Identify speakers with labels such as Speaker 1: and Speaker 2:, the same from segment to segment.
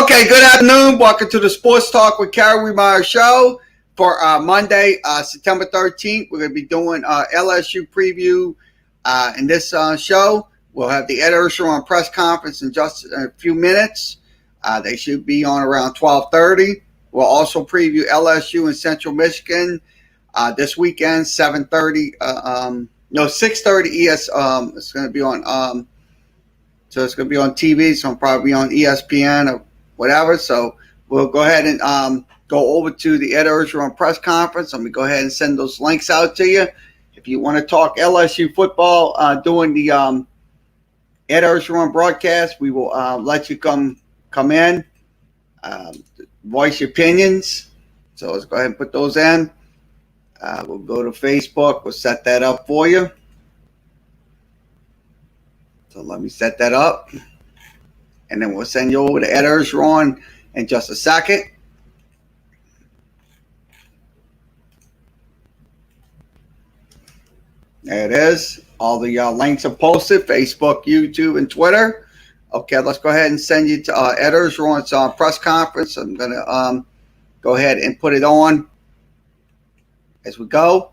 Speaker 1: Okay, good afternoon. Welcome to the Sports Talk with Kerry, wehmeyer show for Monday, September 13th. We're going to be doing LSU preview in this show. We'll have the Ed Orgeron press conference in just a few minutes. They should be on around 12:30. We'll also preview LSU in Central Michigan this weekend, 7:30. 6:30 ES. It's going to be on. So it's going to be on TV. So it'll probably be on ESPN or whatever. So we'll go ahead and go over to the Ed Orgeron press conference. Let me go ahead and send those links out to you. If you want to talk LSU football during the Ed Orgeron broadcast, we will let you come in, voice your opinions. So let's go ahead and put those in. We'll go to Facebook. We'll set that up for you. So let me set that up. And then we'll send you over to Ed Orgeron in just a second. There it is. All the links are posted, Facebook, YouTube, and Twitter. Okay, let's go ahead and send you to Ed Orgeron's press conference. I'm going to go ahead and put it on as we go.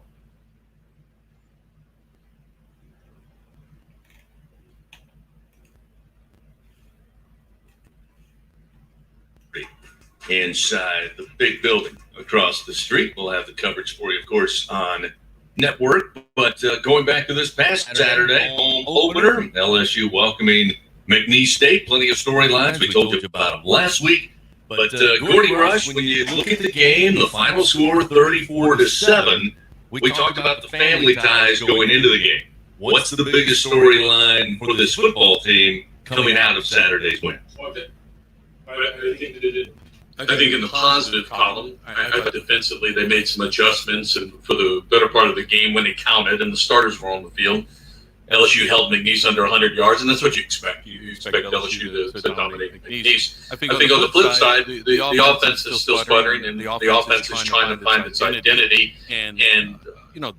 Speaker 2: Inside the big building across the street. We'll have the coverage for you, of course, on network. But going back to this past Saturday home opener, LSU welcoming McNeese State. Plenty of storylines. We told you about them last week. But Gordy Rush, when you look at the game, the final score 34-7, we talked about the family ties going into the game. What's the biggest storyline for this football team coming out of Saturday's win?
Speaker 3: I think in the positive column, I thought defensively they made some adjustments, and for the better part of the game when it counted and the starters were on the field, LSU held McNeese under 100 yards, and that's what you expect. You expect LSU to dominate McNeese. I think on the flip side, the offense is still sputtering, and the offense is trying to find its identity, and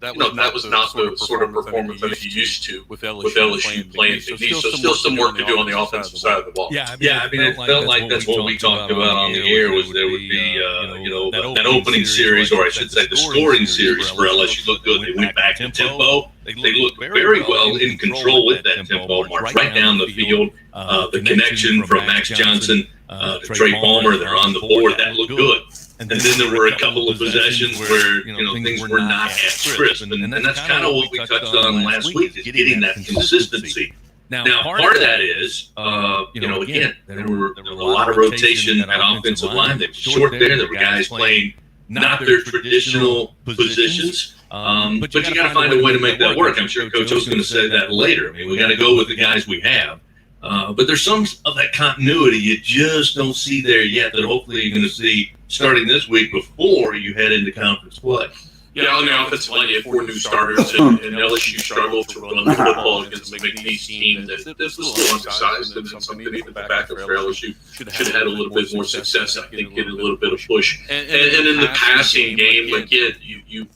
Speaker 3: that was not the sort of performance that you used to with LSU playing McNeese. So still some work to do on the offensive side of the ball.
Speaker 2: Yeah, I mean, it felt like that's what we talked about on the air, was there would be, that opening series, or I should say the scoring series for LSU looked good. They went back to tempo. They looked very well in control with that tempo, march right down the field. The connection from Max Johnson to Trey Palmer, they're on the board. That looked good. And then there were a couple of possessions where things were not as crisp, and that's kind of what we touched on last week, is getting that consistency. Now, part of that is, again, there were a lot of rotation at offensive line. They were short there. There were guys playing not their traditional positions, but you got to find a way to make that work. I'm sure Coach O's going to say that later. I mean, we got to go with the guys we have. But there's some of that continuity you just don't see there yet that hopefully you're going to see starting this week before you head into conference play.
Speaker 3: Yeah, on the offensive line, you had 4 new starters, and LSU struggled to run the football against the McNeese team that was a little undersized, and something even the backup for LSU should have had a little bit more success. I think get a little bit of push. And in the passing game, again, you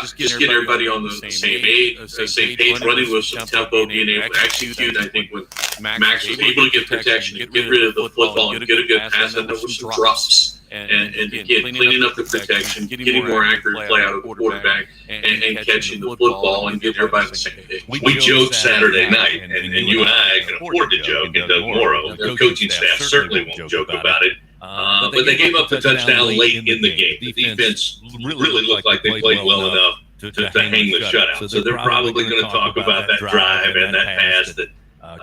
Speaker 3: just get everybody on the same page, running with some tempo, being able to execute. I think when Max was able to get protection, get rid of the football, and get a good pass, and there were some drops. And again, cleaning up the protection, getting more accurate play out of the quarterback, and catching the football and getting everybody on the same page.
Speaker 2: We joked Saturday night, and you and I can afford to joke, and Doug Morrow, the coaching staff certainly won't joke about it. But they gave up the touchdown late in the game. The defense really looked like they played well enough to hang the shutout. So they're probably going to talk about that drive and that pass that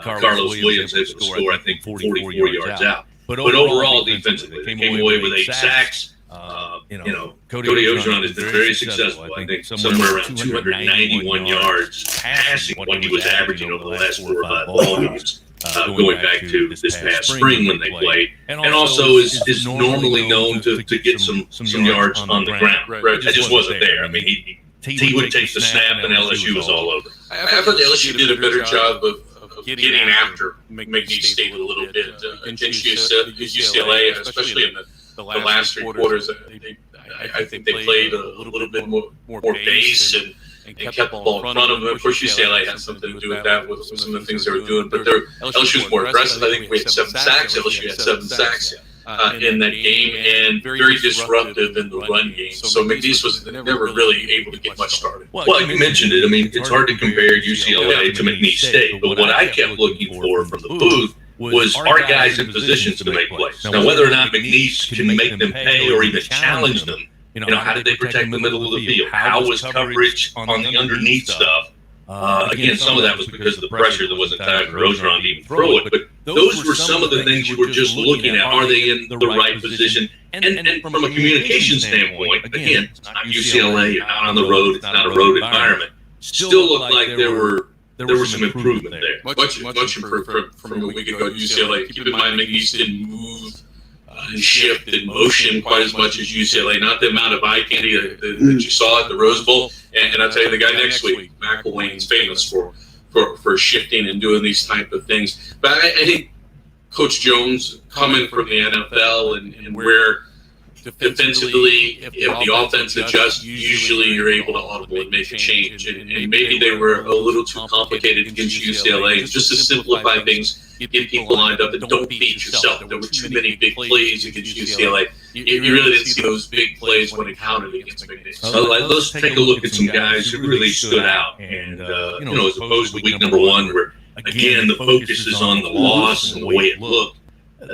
Speaker 2: Carlos Williams able to score, I think, 44 yards out. But overall, defensively, they came away with 8 sacks. Cody Orgeron has been very successful. I think somewhere around 291 yards passing what he was averaging over the last 4 or 5 ball games, going back to this past spring when they played. And also is normally known to get some yards on the ground. That just wasn't there. I mean, he would take the snap, and LSU was all over.
Speaker 3: I thought LSU did a better job of getting after McNeese State a little bit against UCLA, especially in the last 3 quarters. I think they played a little bit more base and kept the ball in front of them. Of course, UCLA had something to do with that, with some of the things they were doing. But LSU was more aggressive. I think we had 7 sacks. LSU had 7 sacks. in that game, and very disruptive in the run game. So McNeese was never really able to get much started.
Speaker 2: Well, you mentioned it. I mean, it's hard to compare UCLA to McNeese State, but what I kept looking for from the booth was our guys in positions to make plays. Now, whether or not McNeese can make them pay or even challenge them, how did they protect the middle of the field? How was coverage on the underneath stuff? Again, some of that was because of the pressure. There wasn't time for Roseron to even throw it. But those were some of the things you were just looking at. Are they in the right position? And from a communication standpoint, again, it's not UCLA. You're not on the road. It's not a road environment. Still looked like there was some improvement there.
Speaker 3: Much improvement from a week ago at UCLA. Keep in mind, McNeese didn't move and shift in motion quite as much as UCLA. Not the amount of eye candy that you saw at the Rose Bowl. And I'll tell you, the guy next week, McElwain's famous for shifting and doing these type of things. But I think Coach Jones, coming from the NFL and where defensively, if the offense adjusts, usually you're able to audibly make a change. And maybe they were a little too complicated against UCLA. Just to simplify things, get people lined up and don't beat yourself. There were too many big plays against UCLA. You really didn't see those big plays when it counted against McNeese.
Speaker 2: So let's take a look at some guys who really stood out. And, as opposed to week number one, where, again, the focus is on the loss and the way it looked.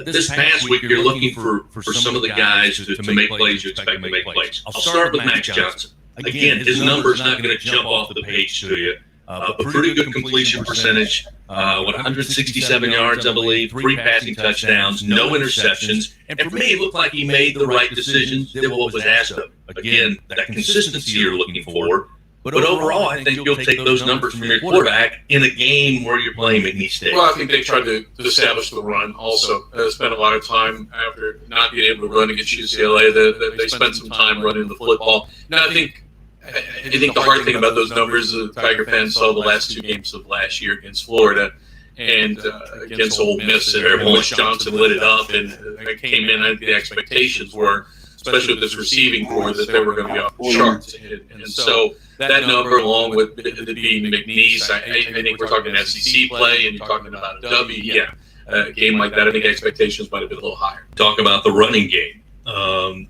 Speaker 2: This past week, you're looking for some of the guys to make plays you expect to make plays. I'll start with Max Johnson. Again, his number's not going to jump off the page to you. A pretty good completion percentage, 167 yards, I believe, 3 passing touchdowns, no interceptions. And for me, it looked like he made the right decisions, did what was asked of him. Again, that consistency you're looking for. But overall, I think you'll take those numbers from your quarterback in a game where you're playing McNeese State.
Speaker 3: Well, I think they tried to establish the run also. Spent a lot of time after not being able to run against UCLA. They spent some time running the football. Now, I think the hard thing about those numbers, the Tiger fans saw the last 2 games of last year against Florida and against Ole Miss. And once Johnson lit it up and they came in, I think the expectations were, especially with this receiving core, that they were going to be off the charts. And so that number, along with it being McNeese, I think we're talking SEC play, and you're talking about a W. Yeah, a game like that, I think expectations might have been a little higher.
Speaker 2: Talk about the running game.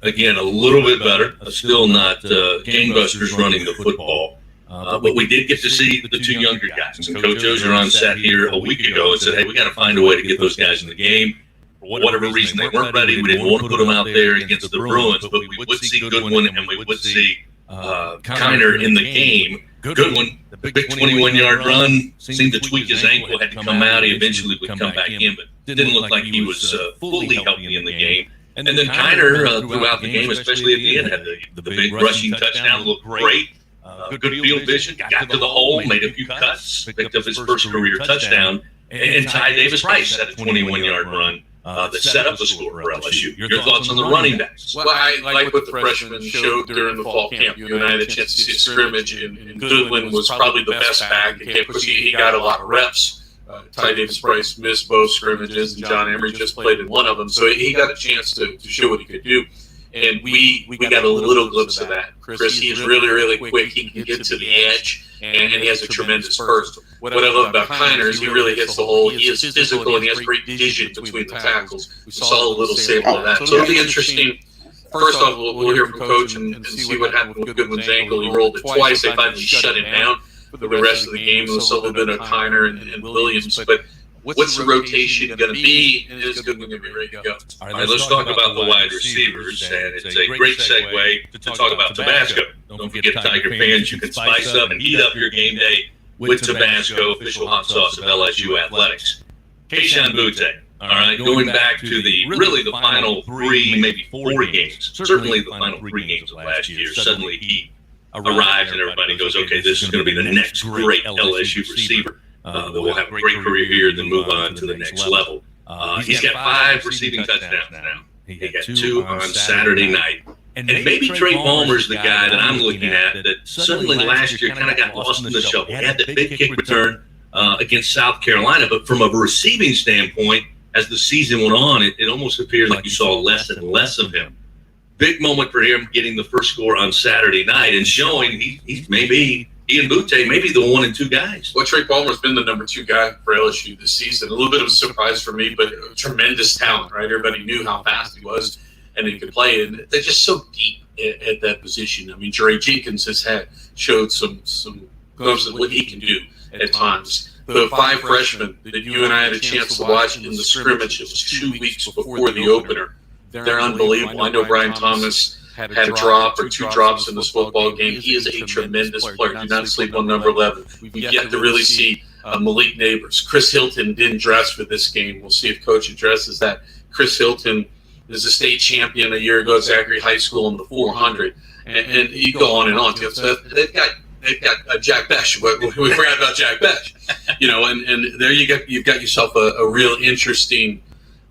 Speaker 2: Again, a little bit better. Still not gangbusters running the football. But we did get to see the 2 younger guys. And Coach Ogeron sat here a week ago and said, hey, we got to find a way to get those guys in the game. For whatever reason, they weren't ready. We didn't want to put them out there against the Bruins, but we would see Goodwin and we would see Kiner in the game. Goodwin, the big 21-yard run, seemed to tweak his ankle, had to come out. He eventually would come back in, but didn't look like he was fully healthy in the game. And then Kiner, throughout the game, especially at the end, had the big rushing touchdown, looked great. Good field vision, got to the hole, made a few cuts, picked up his first career touchdown, and Ty Davis-Price had a 21-yard run that set up the score for LSU. Your thoughts on the running backs?
Speaker 3: Well, I like what the freshmen showed during the fall camp. You and I had a chance to see a scrimmage, and Goodwin was probably the best back at camp because he got a lot of reps. Ty Davis-Price missed both scrimmages, and John Emery just played in one of them. So he got a chance to show what he could do. And we got a little glimpse of that. Chris, he's really, really quick. He can get to the edge, and he has a tremendous burst. What I love about Kiner is he really hits the hole. He is physical, and he has great vision between the tackles. We saw a little sample of that. So it'll be interesting. First off, we'll hear from Coach and see what happened with Goodwin's ankle. He rolled it twice. They finally shut him down. For the rest of the game, it'll still have been a Kiner and Williams. But what's the rotation going to be? And is Goodwin going to be ready to go?
Speaker 2: All right, let's talk about the wide receivers. And it's a great segue to talk about Tabasco. Don't forget, Tiger fans, you can spice up and heat up your game day with Tabasco, official hot sauce of LSU athletics. Kayshon Boutte. All right, going back to the final 3, maybe 4 games, certainly the final 3 games of last year. Suddenly he arrives and everybody goes, okay, this is going to be the next great LSU receiver that will have a great career here and then move on to the next level. He's got 5 receiving touchdowns now. He got 2 on Saturday night. And maybe Trey Palmer's the guy that I'm looking at that suddenly last year kind of got lost in the shuffle. He had that big kick return against South Carolina, but from a receiving standpoint, as the season went on, it almost appeared like you saw less and less of him. Big moment for him getting the first score on Saturday night and showing he's maybe Ian Butte may be the 1 and 2 guys.
Speaker 3: Well, Trey Palmer's been the number 2 guy for LSU this season. A little bit of a surprise for me, but tremendous talent, right? Everybody knew how fast he was and he could play. And they're just so deep at that position. I mean, Jerry Jenkins has showed some glimpses of what he can do at times. The 5 freshmen that you and I had a chance to watch in the scrimmage, it was 2 weeks before the opener. They're unbelievable. I know Brian Thomas had a drop or 2 drops in this football game. He is a tremendous player. Do not sleep on number 11. We've yet to really see Malik Neighbors. Chris Hilton didn't dress for this game. We'll see if Coach addresses that. Chris Hilton is a state champion a year ago at Zachary High School in the 400. And you go on and on. So they've got Jack Besh. We forgot about Jack Besh. And there you've got yourself a real interesting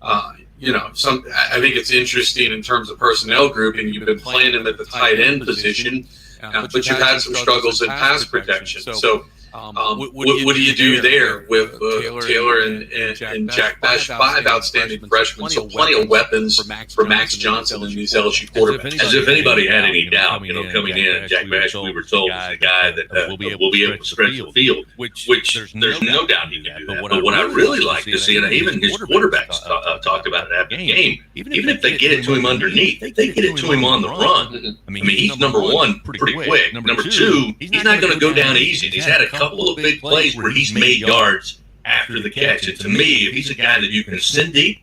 Speaker 3: I think it's interesting in terms of personnel grouping. You've been playing him at the tight end position, but you've had some struggles in pass protection. So what do you do there with Taylor and Jack Besh? 5 outstanding freshmen, so plenty of weapons for Max Johnson and these LSU quarterbacks.
Speaker 2: As if anybody had any doubt, coming in, Jack Besh, we were told, is the guy that will be able to stretch the field, which there's no doubt he can do that. But what I really like to see, and even his quarterbacks talked about it after the game, even if they get it to him underneath, if they get it to him on the run, I mean, he's number 1 pretty quick. Number 2, he's not going to go down easy. He's had a couple of big plays where he's made yards after the catch. And to me, if he's a guy that you can send deep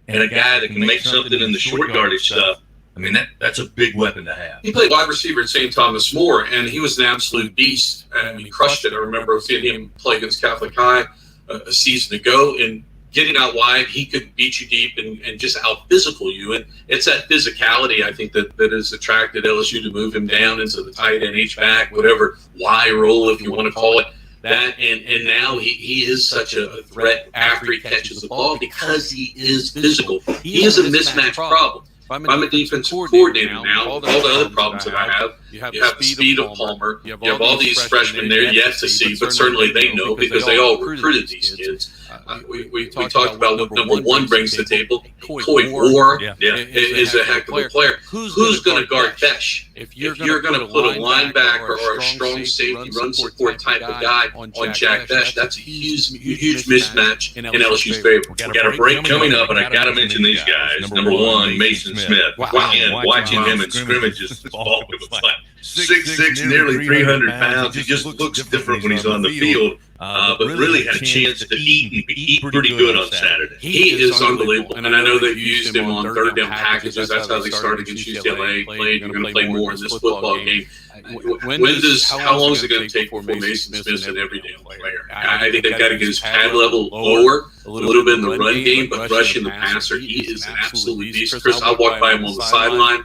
Speaker 2: and a guy that can make something in the short yardage stuff, I mean, that's a big weapon to have.
Speaker 3: He played wide receiver at St. Thomas More, and he was an absolute beast. And he crushed it. I remember seeing him play against Catholic High a season ago, and getting out wide, he could beat you deep and just out-physical you. And it's that physicality, I think, that has attracted LSU to move him down into the tight end, H-back, whatever, Y role, if you want to call it. That and now he is such a threat after he catches the ball because he is physical. He is a mismatch problem. If I'm a defensive coordinator now, all the other problems that I have, you have the speed of Palmer, you have all these freshmen there yet to see, but certainly they know because they all recruited these kids. We talked about what number 1 brings to the table. Coy Moore is a heck of a player. Who's going to guard Besh? If you're going to put a linebacker or a strong safety run support type of guy on Jack Besh, that's a huge mismatch in LSU's favor.
Speaker 2: We got a break coming up, and I got to mention these guys. Number 1, Mason Smith. Again, watching him in scrimmages, this ball was like 6'6", nearly 300 pounds. He just looks different when he's on the field. But really had a chance to eat pretty good on Saturday.
Speaker 3: He is unbelievable. And I know they've used him on third down packages. That's how they started against UCLA. You're going to play more in this football game. How long is it going to take before Mason Smith's an everyday player? I think they've got to get his pad level lower, a little bit in the run game, but rushing the passer, he is an absolute beast. Chris, I walked by him on the sideline.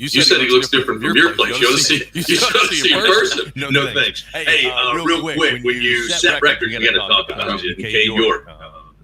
Speaker 3: You said he looks different from your place. You ought to see in person.
Speaker 2: No thanks. Hey, real quick, when you set records, we got to talk about it. K. York,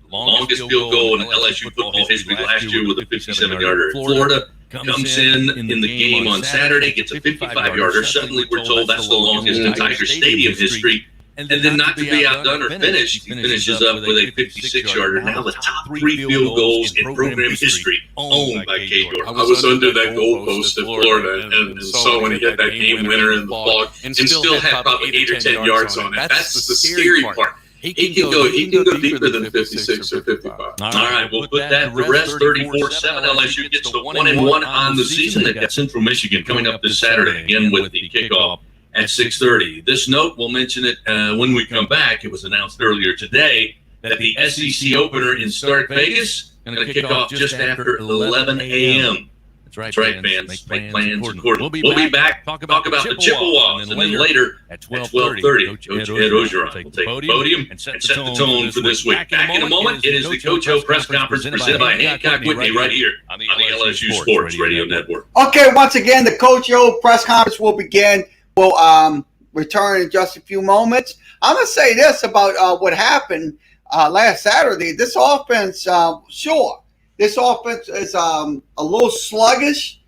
Speaker 2: longest field goal in LSU football history last year with a 57-yarder. Florida comes in the game on Saturday, gets a 55-yarder. Suddenly, we're told that's the longest in Tiger Stadium history. And then not to be outdone or finished, he finishes up with a 56-yarder. Now the top 3 field goals in program history owned by K. York.
Speaker 3: I was under that goalpost at Florida and saw when he hit that game winner in the fog and still had probably 8 or 10 yards on it. That's the scary part. He can go deeper than 56 or 55. All
Speaker 2: right, we'll put that to rest. 34-7. LSU gets the 1-1 on the season. They've got Central Michigan coming up this Saturday again with the kickoff at 6:30. This note, we'll mention it when we come back. It was announced earlier today that the SEC opener in Stark Vegas is going to kick off just after 11 a.m. That's right, fans. Make plans accordingly. We'll be back. Talk about the Chippewas, and then later at 12:30, Coach Ed Ogeron will take the podium and set the tone for this week. Back in a moment, it is the Coach O press conference presented by Hancock Whitney right here on the LSU Sports Radio Network.
Speaker 1: Okay, once again, the Coach O press conference will begin. We'll return in just a few moments. I'm going to say this about what happened last Saturday. This offense, this offense is a little sluggish,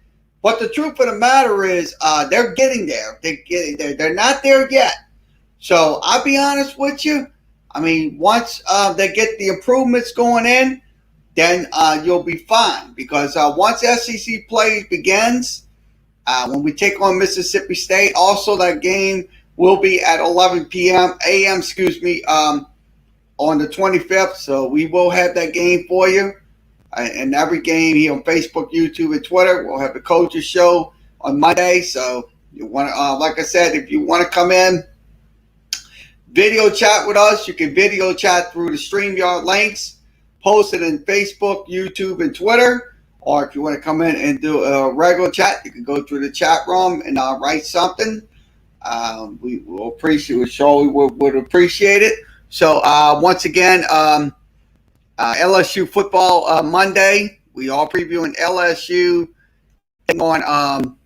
Speaker 1: but the truth of the matter is they're getting there. They're not there yet. So I'll be honest with you. I mean, once they get the improvements going in, then you'll be fine. Because once SEC play begins, when we take on Mississippi State, also that game will be at 11 a.m. On the 25th. So we will have that game for you. And every game here on Facebook, YouTube, and Twitter. We'll have the coaches show on Monday. So you want to, like I said, if you want to come in, video chat with us, you can video chat through the StreamYard links, post it in Facebook, YouTube, and Twitter. Or if you want to come in and do a regular chat, you can go through the chat room and write something. We will appreciate it. We would appreciate it. So once again, LSU football Monday. We are previewing LSU on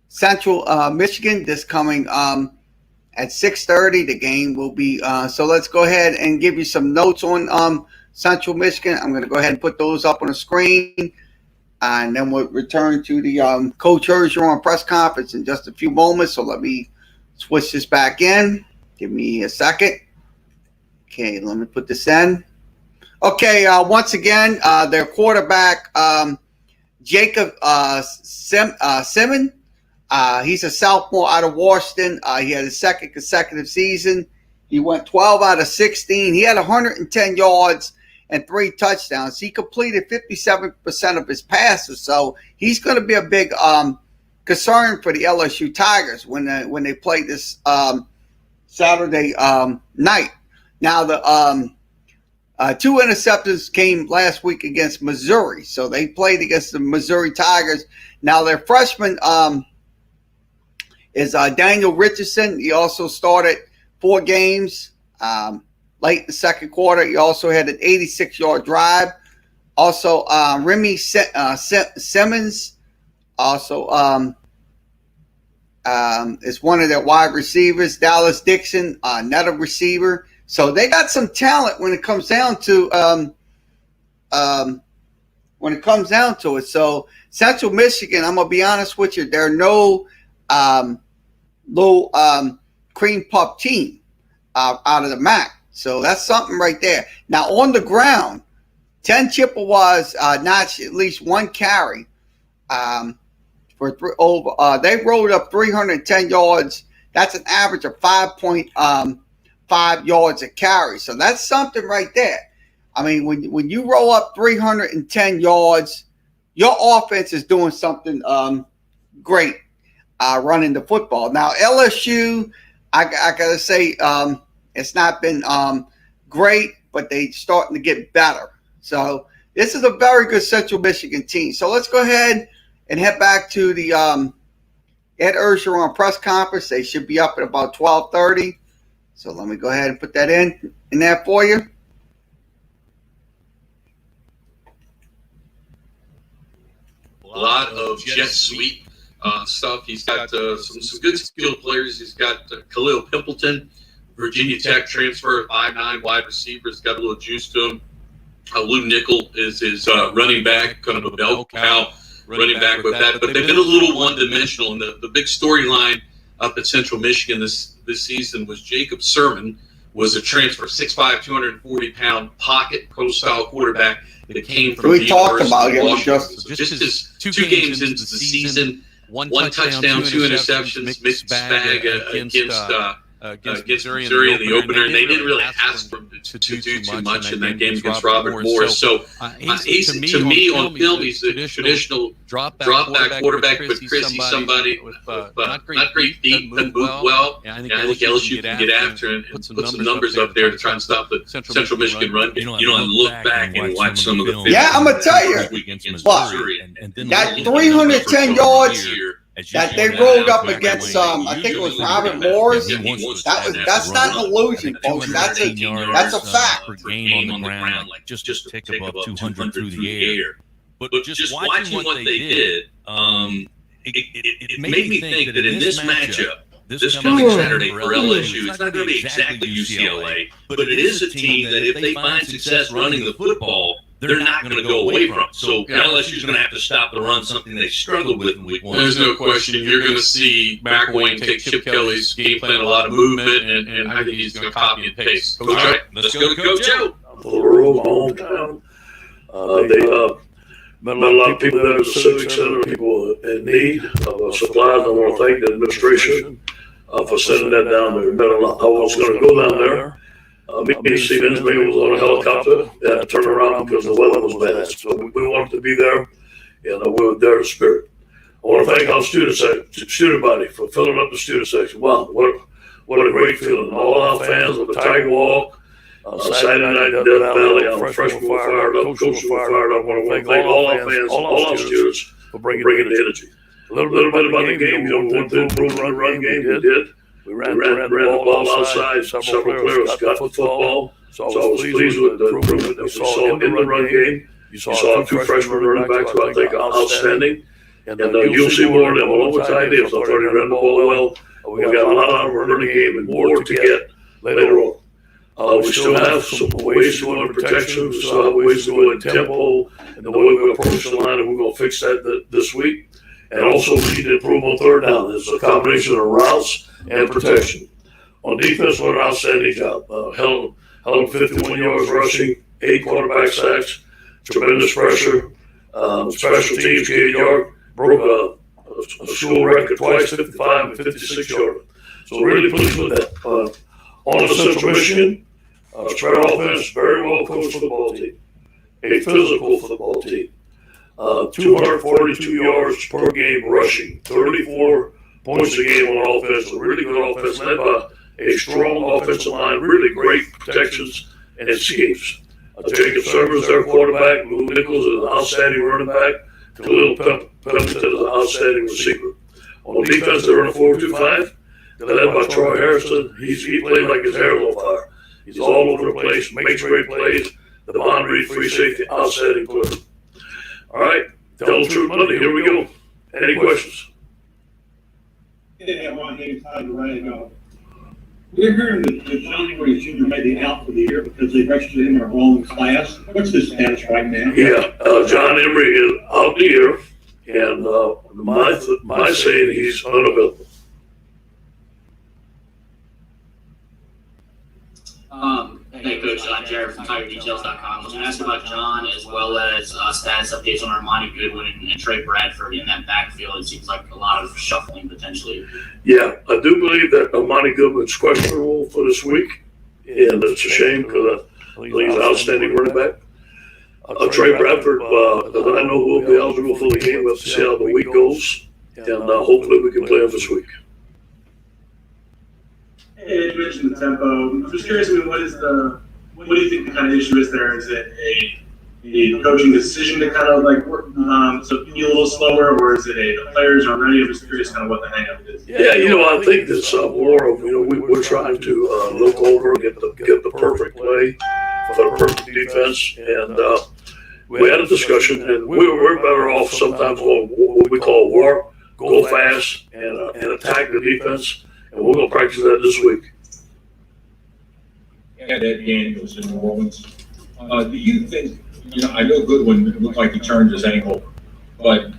Speaker 1: Central Michigan this coming at 6:30. The game will be. So let's go ahead and give you some notes on Central Michigan. I'm going to go ahead and put those up on the screen, and then we'll return to the Coach Hergeron press conference in just a few moments. So let me switch this back in. Give me a second. Okay, let me put this in. Okay, once again, their quarterback, Jacob Simmons, he's a sophomore out of Washington. He had his second consecutive season. He went 12 out of 16. He had 110 yards and 3 touchdowns. He completed 57% of his passes, so he's going to be a big concern for the LSU Tigers when they play this Saturday night. Now, the 2 interceptions came last week against Missouri. So they played against the Missouri Tigers. Now their freshman is Daniel Richardson. He also started 4 games late in the second quarter. He also had an 86-yard drive. Also, Remy Simmons also is one of their wide receivers. Dallas Dixon, another receiver. So they got some talent when it comes down to it. So Central Michigan, I'm gonna be honest with you, they're no low cream puff team out of the MAC. So that's something right there. Now on the ground, 10 Chippewas notched at least 1 carry for they rolled up 310 yards. That's an average of 5.5 yards a carry. So that's something right there. I mean, when you roll up 310 yards, your offense is doing something great running the football. Now, LSU, I got to say, it's not been great, but they're starting to get better. So this is a very good Central Michigan team. So let's go ahead and head back to the Ed Hergeron press conference. They should be up at about 12:30. So let me go ahead and put that in there for you.
Speaker 3: A lot of jet sweep stuff. He's got some good skilled players. He's got Khalil Pimpleton, Virginia Tech transfer, 5'9" wide receiver. He's got a little juice to him. Lou Nickel is his running back, kind of a bell cow running back with that. But they've been a little one-dimensional. And the big storyline up at Central Michigan this season was Jacob Sermon, was a transfer, 6'5", 240-pound pocket pro-style quarterback that came from the University of Washington. Just his 2 games into the season, 1 touchdown, 2 interceptions, mixed bag against Missouri in the opener, and they didn't really ask for him to do too much in that game against Robert Morris. So to me, on film, he's a traditional drop-back quarterback, but Chris, he's somebody with not great feet, can move well. And I think LSU can get after and put some numbers up there to try and stop the Central Michigan run. You know, and look back and watch some of the film.
Speaker 1: Yeah, I'm going to tell you, that 310 yards that they rolled up against, I think it was Robert Morris. That's not an illusion, folks. That's a fact.
Speaker 2: Per game on the ground, like just a tick above 200 through the air. But just watching what they did, it made me think that in this matchup, this coming Saturday for LSU, it's not going to be exactly UCLA, but it is a team that if they find success running the football, they're not going to go away from it. So LSU's going to have to stop the run, something they struggled with in week 1.
Speaker 3: There's no question. You're going to see McElwain take Chip Kelly's game plan, a lot of movement, and I think he's going to copy and paste. All right, let's go to Coach Joe.
Speaker 4: For the rural, my hometown. Met a lot of people there at the Civic Center, people in need of supplies. I want to thank the administration for sending that down there. I was going to go down there. Me and Stevens maybe was on a helicopter and turn around because the weather was bad. So we wanted to be there, and we were there in spirit. I want to thank our student body for filling up the student section. Wow, what a great feeling. All our fans of the Tiger Walk, Saturday night at Death Valley, our freshmen were fired up, coaches were fired up. I want to thank all our fans, all our students for bringing the energy. A little bit about the game, we wanted to improve the run game, we did. We ran the ball outside, several players got the football, so I was pleased with the improvement that we saw in the run game. You saw 2 freshman running backs who I think are outstanding, and you'll see more of them along with tight ends. I thought they ran the ball well. We got a lot out of running game and more to get later on. We still have some ways to go in protection, we still have ways to go in tempo, and the way we approach the line, and we're going to fix that this week. And also, we need to improve on third down. It's a combination of routes and protection. On defense, what an outstanding job. Held 51 yards rushing, 8 quarterback sacks, tremendous pressure. Special teams, Katie York broke a school record twice, 55 and 56 yards. So really pleased with that. On the Central Michigan, spread offense, very well coached football team. A physical football team. 242 yards per game rushing, 34 points a game on offense, a really good offense led by a strong offensive line, really great protections and schemes. Jacob Sermons, their quarterback, Lou Nichols is an outstanding running back, Khalil Pemberton is an outstanding receiver. On defense, they're in a 4-2-5, led by Troy Harrison. He plays like his hair is on fire. He's all over the place, makes great plays. The Bond Reed free safety, outstanding player. All right, tell the truth, Monday. Here we go. Any questions?
Speaker 5: Yeah, one thing I right now. We're hearing that Johnny Ray Jr. made the out for the year because they registered him in a wrong class. What's his status right now?
Speaker 4: Yeah, John Emery is out the year, and my saying he's unavailable.
Speaker 6: Hey, Coach, Jared from TigerDetails.com. I was going to ask about John as well as status updates on Armani Goodwin and Trey Bradford in that backfield. It seems like a lot of shuffling potentially.
Speaker 4: Yeah, I do believe that Armani Goodwin's questionable for this week, and it's a shame because I think he's an outstanding running back. Trey Bradford, I know who will be eligible for the game. We'll have to see how the week goes, and hopefully we can play him this week.
Speaker 5: Hey, you mentioned the tempo. I'm just curious, what do you think the kind of issue is there? Is it a coaching decision to kind of like work, so be a little slower, or is it the players are ready? I'm just curious kind of what the hang-up is.
Speaker 4: Yeah, I think it's more of, we're trying to look over and get the perfect play for the perfect defense. And we had a discussion, and we're better off sometimes on what we call war, go fast, and attack the defense. And we're going to practice that this week.
Speaker 7: Yeah, that game was in New Orleans. Do you think, I know Goodwin looked like he turned his ankle, but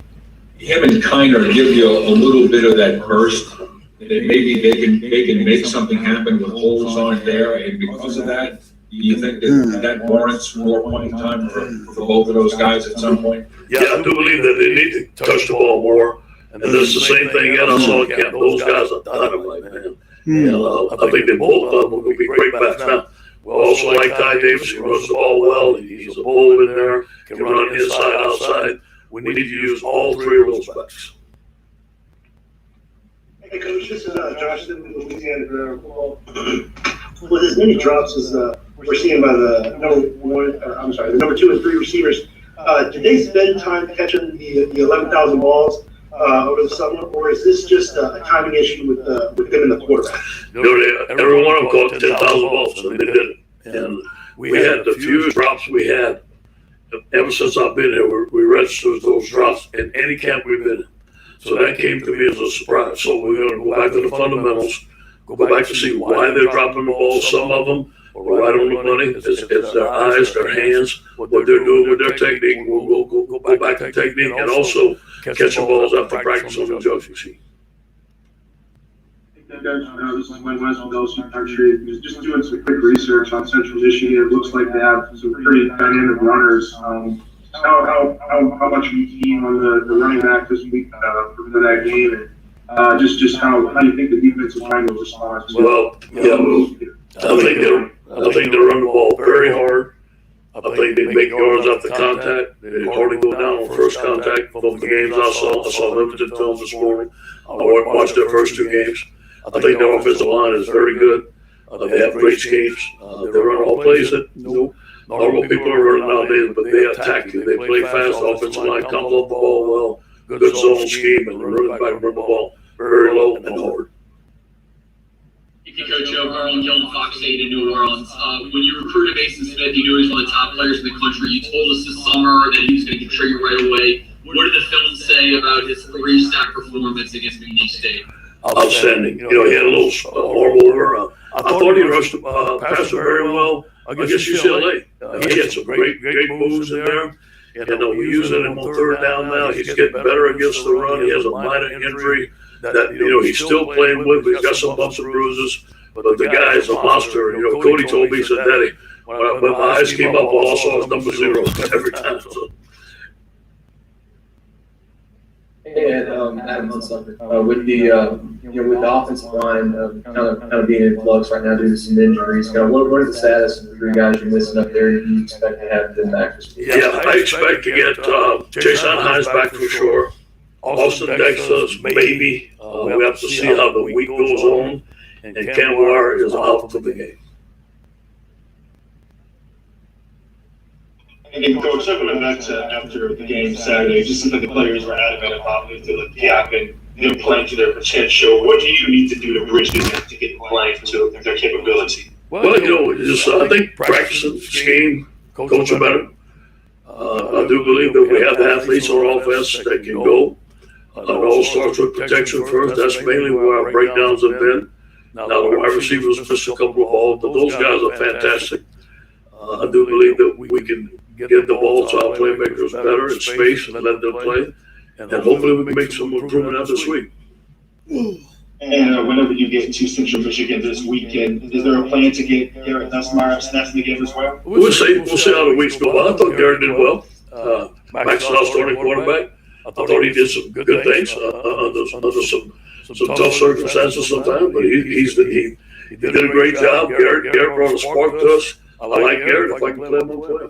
Speaker 7: him and Kiner give you a little bit of that burst that maybe they can make something happen with holes on it there, and because of that, do you think that warrants more playing time for both of those guys at some point?
Speaker 4: Yeah, I do believe that they need to touch the ball more. And it's the same thing at Oswald Camp. Those guys are dynamite, man. And I think they both of them will be great backs. Now, we also like Ty Davis. He runs the ball well. He's a bull in there. Can run inside, outside. We need to use all 3 of those backs.
Speaker 5: Hey, Coach, this is Josh in Louisiana football. With as many drops as we're seeing by the number 2 and 3 receivers, did they spend time catching the 11,000 balls over the summer, or is this just a timing issue with them and the quarterback?
Speaker 4: Every one of them caught 10,000 balls, and they did it. And we had the few drops we had ever since I've been here. We registered those drops in any camp we've been in. So that came to me as a surprise. So we're going to go back to the fundamentals, go back to see why they're dropping the ball. Some of them are right on the money. It's their eyes, their hands, what they're doing with their technique. We'll go back to technique and also catching balls after practice on the judge machine.
Speaker 5: This is Glenn West with LSU Country. Just doing some quick research on Central Michigan. It looks like they have some pretty dynamic runners. How much are you keen on the running back this week for that game? And Just how you think the defensive line will respond to
Speaker 4: Well, yeah, I think they run the ball very hard. I think they make yards after contact. They hardly go down on first contact. Both the games I saw limited film this morning. I watched their first two games. I think their offensive line is very good. They have great schemes. They run all plays that normal people are running nowadays, but they attack you. They play fast. Offensive line comes off the ball well. Good zone scheme, and the running back run the ball very low and hard.
Speaker 6: Coach Joe Garland, Young Fox 8 in New Orleans. When you recruited Mason Smith, you knew he was one of the top players in the country. You told us this summer that he was going to contribute right away. What did the film say about his three-sack performance against Muni State?
Speaker 4: Outstanding. He had a little arm over. I thought he rushed the passer very well against UCLA. He had some great moves in there. And we use it on third down now. He's getting better against the run. He has a minor injury that he's still playing with, but he's got some bumps and bruises. But the guy is a monster. Cody told me, he said, Daddy, when my eyes came up, all I saw was number 0 every time. So.
Speaker 8: And Adam Hunsucker, with the offensive line kind of being in flux right now due to some injuries, what is the status of the 3 guys you're missing up there? Do you expect to have them back for speed?
Speaker 4: Yeah, I expect to get Jason Hines back for sure. Austin Dexter, maybe. We have to see how the week goes on. And Ken Wire is out for the game.
Speaker 5: And Coach, circling back to after the game Saturday, it just seems like the players were adamant about the gap and them playing to their potential. What do you need to do to bridge this gap to get playing to their capability?
Speaker 4: Well, I think practicing, scheme, coaching better. I do believe that we have the athletes on offense that can go. It all starts with protection first. That's mainly where our breakdowns have been. Now the wide receivers missed a couple of balls, but those guys are fantastic. I do believe that we can get the ball to our playmakers better in space and let them play. And hopefully we can make some improvement out this week.
Speaker 5: And whenever you get to Central Michigan this weekend, is there a plan to get Garrett Nussmeier snapping the game as well?
Speaker 4: We'll see how the weeks go by. I thought Garrett did well. Max is our starting quarterback. I thought he did some good things under some tough circumstances sometimes, but he did a great job. Garrett brought a spark to us. I like Garrett if I can play him on play.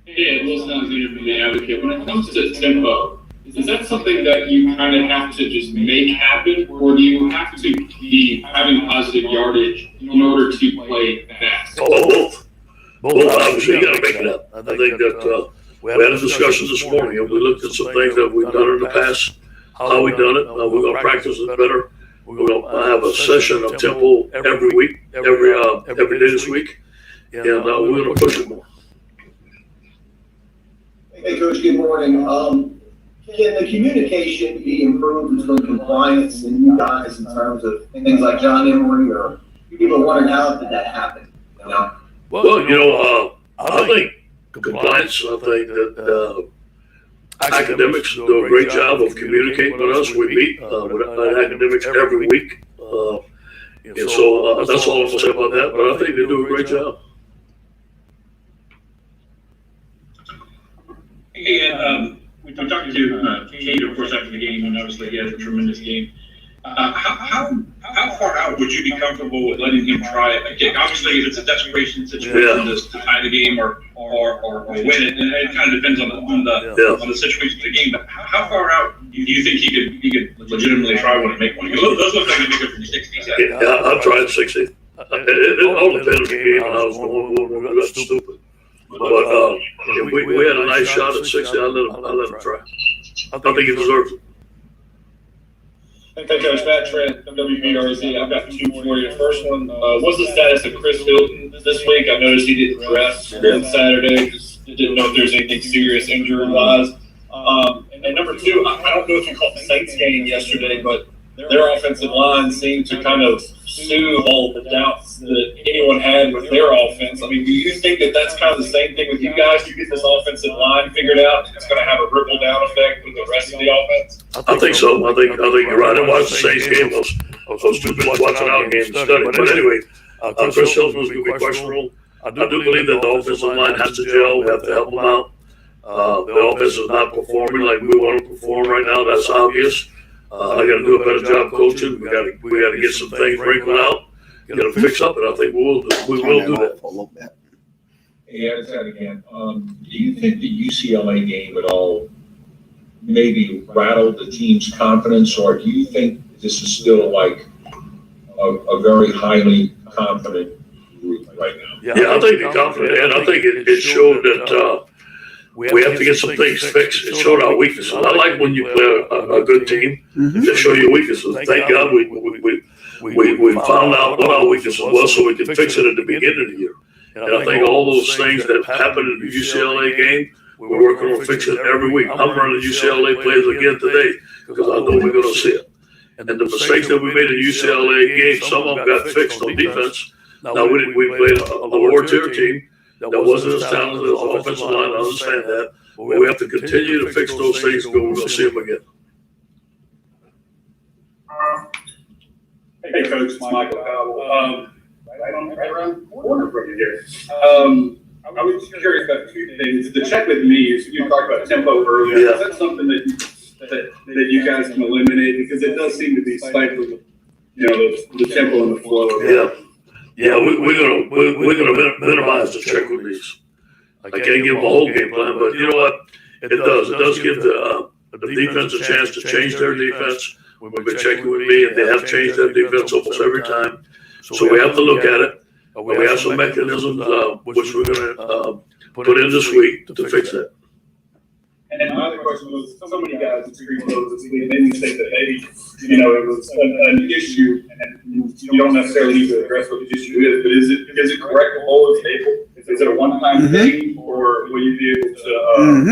Speaker 9: Yeah, Wilson Alexander from the Advocate. When it comes to tempo, is that something that you kind of have to just make happen, or do you have to be having positive yardage in order to play fast?
Speaker 4: Both. Obviously, you got to make it up. I think that we had a discussion this morning, and we looked at some things that we've done in the past, how we done it. We're going to practice it better. We're going to have a session of tempo every week, every day this week, and we're going to push it more.
Speaker 10: Hey, Coach, good morning. Can the communication be improved between compliance and you guys in terms of things like John Emery or people wondering how did that happen?
Speaker 4: Well, I think compliance, I think that academics do a great job of communicating with us. We meet with academics every week. And so that's all I'm going to say about that, but I think they do a great job.
Speaker 11: And we talked to Kate, of course, after the game, and obviously he had a tremendous game. How far out would you be comfortable with letting him try it again? Obviously, if it's a desperation situation to tie the game or win it, and it kind of depends on the situation of the game. But how far out do you think he could legitimately try one and make one? Because those look like they'd be good from 60.
Speaker 4: Yeah, I've tried 60. It all depends on the game, and I was going, that's stupid. But we had a nice shot at 60. I let him try. I think he deserves it.
Speaker 9: Hey, Coach, Matt Trent, WBRZ. I've got two for you. First one, what's the status of Chris Hilton this week? I noticed he didn't dress on Saturday. Just didn't know if there's anything serious injury-wise. And number two, I don't know if you caught the Saints game yesterday, but their offensive line seemed to kind of soothe all the doubts that anyone had with their offense. I mean, do you think that that's kind of the same thing with you guys? You get this offensive line figured out, it's going to have a ripple down effect with the rest of the offense?
Speaker 4: I think so. I think you're right. I watched the Saints game. I was too busy watching our game and studying. But anyway, Chris Hilton was going to be questionable. I do believe that the offensive line has to gel. We have to help them out. The offense is not performing like we want to perform right now. That's obvious. I got to do a better job coaching. We got to get some things wrinkled out, get them fixed up, and I think we will do that.
Speaker 1: A little bit.
Speaker 7: Hey, I said again, do you think the UCLA game at all maybe rattled the team's confidence, or do you think this is still like a very highly confident group right now?
Speaker 4: Yeah, I think they're confident, and I think it showed that we have to get some things fixed. It showed our weaknesses. I like when you play a good team to show your weaknesses. Thank God we found out what our weaknesses was so we could fix it at the beginning of the year. And I think all those things that happened in the UCLA game, we're working on fixing it every week. I'm running UCLA players again today because I know we're going to see it. And the mistakes that we made in the UCLA game, some of them got fixed on defense. Now we played a lower tier team that wasn't as talented as the offensive line. I understand that. But we have to continue to fix those things because we're going to see them again.
Speaker 9: Hey, Coach, it's Michael Howell. Right around the corner from you here. I was curious about two things. The check with me, you talked about tempo earlier.
Speaker 4: Yeah.
Speaker 9: Is that something that you guys can eliminate? Because it does seem to be stifling, the tempo and the flow.
Speaker 4: Yeah, we're gonna minimize the check release. I can't give them a whole game plan, but you know what? It does give the defense a chance to change their defense. We've been checking with me, and they have changed their defense almost every time. So we have to look at it. We have some mechanisms which we're gonna put in this week to fix that.
Speaker 9: And my other question was, so many guys at Green Clothes, they made me think that maybe, it was an issue, and you don't necessarily need to address what the issue is, but is it correct to hold the table? Is it a one-time thing, or will you be able to, is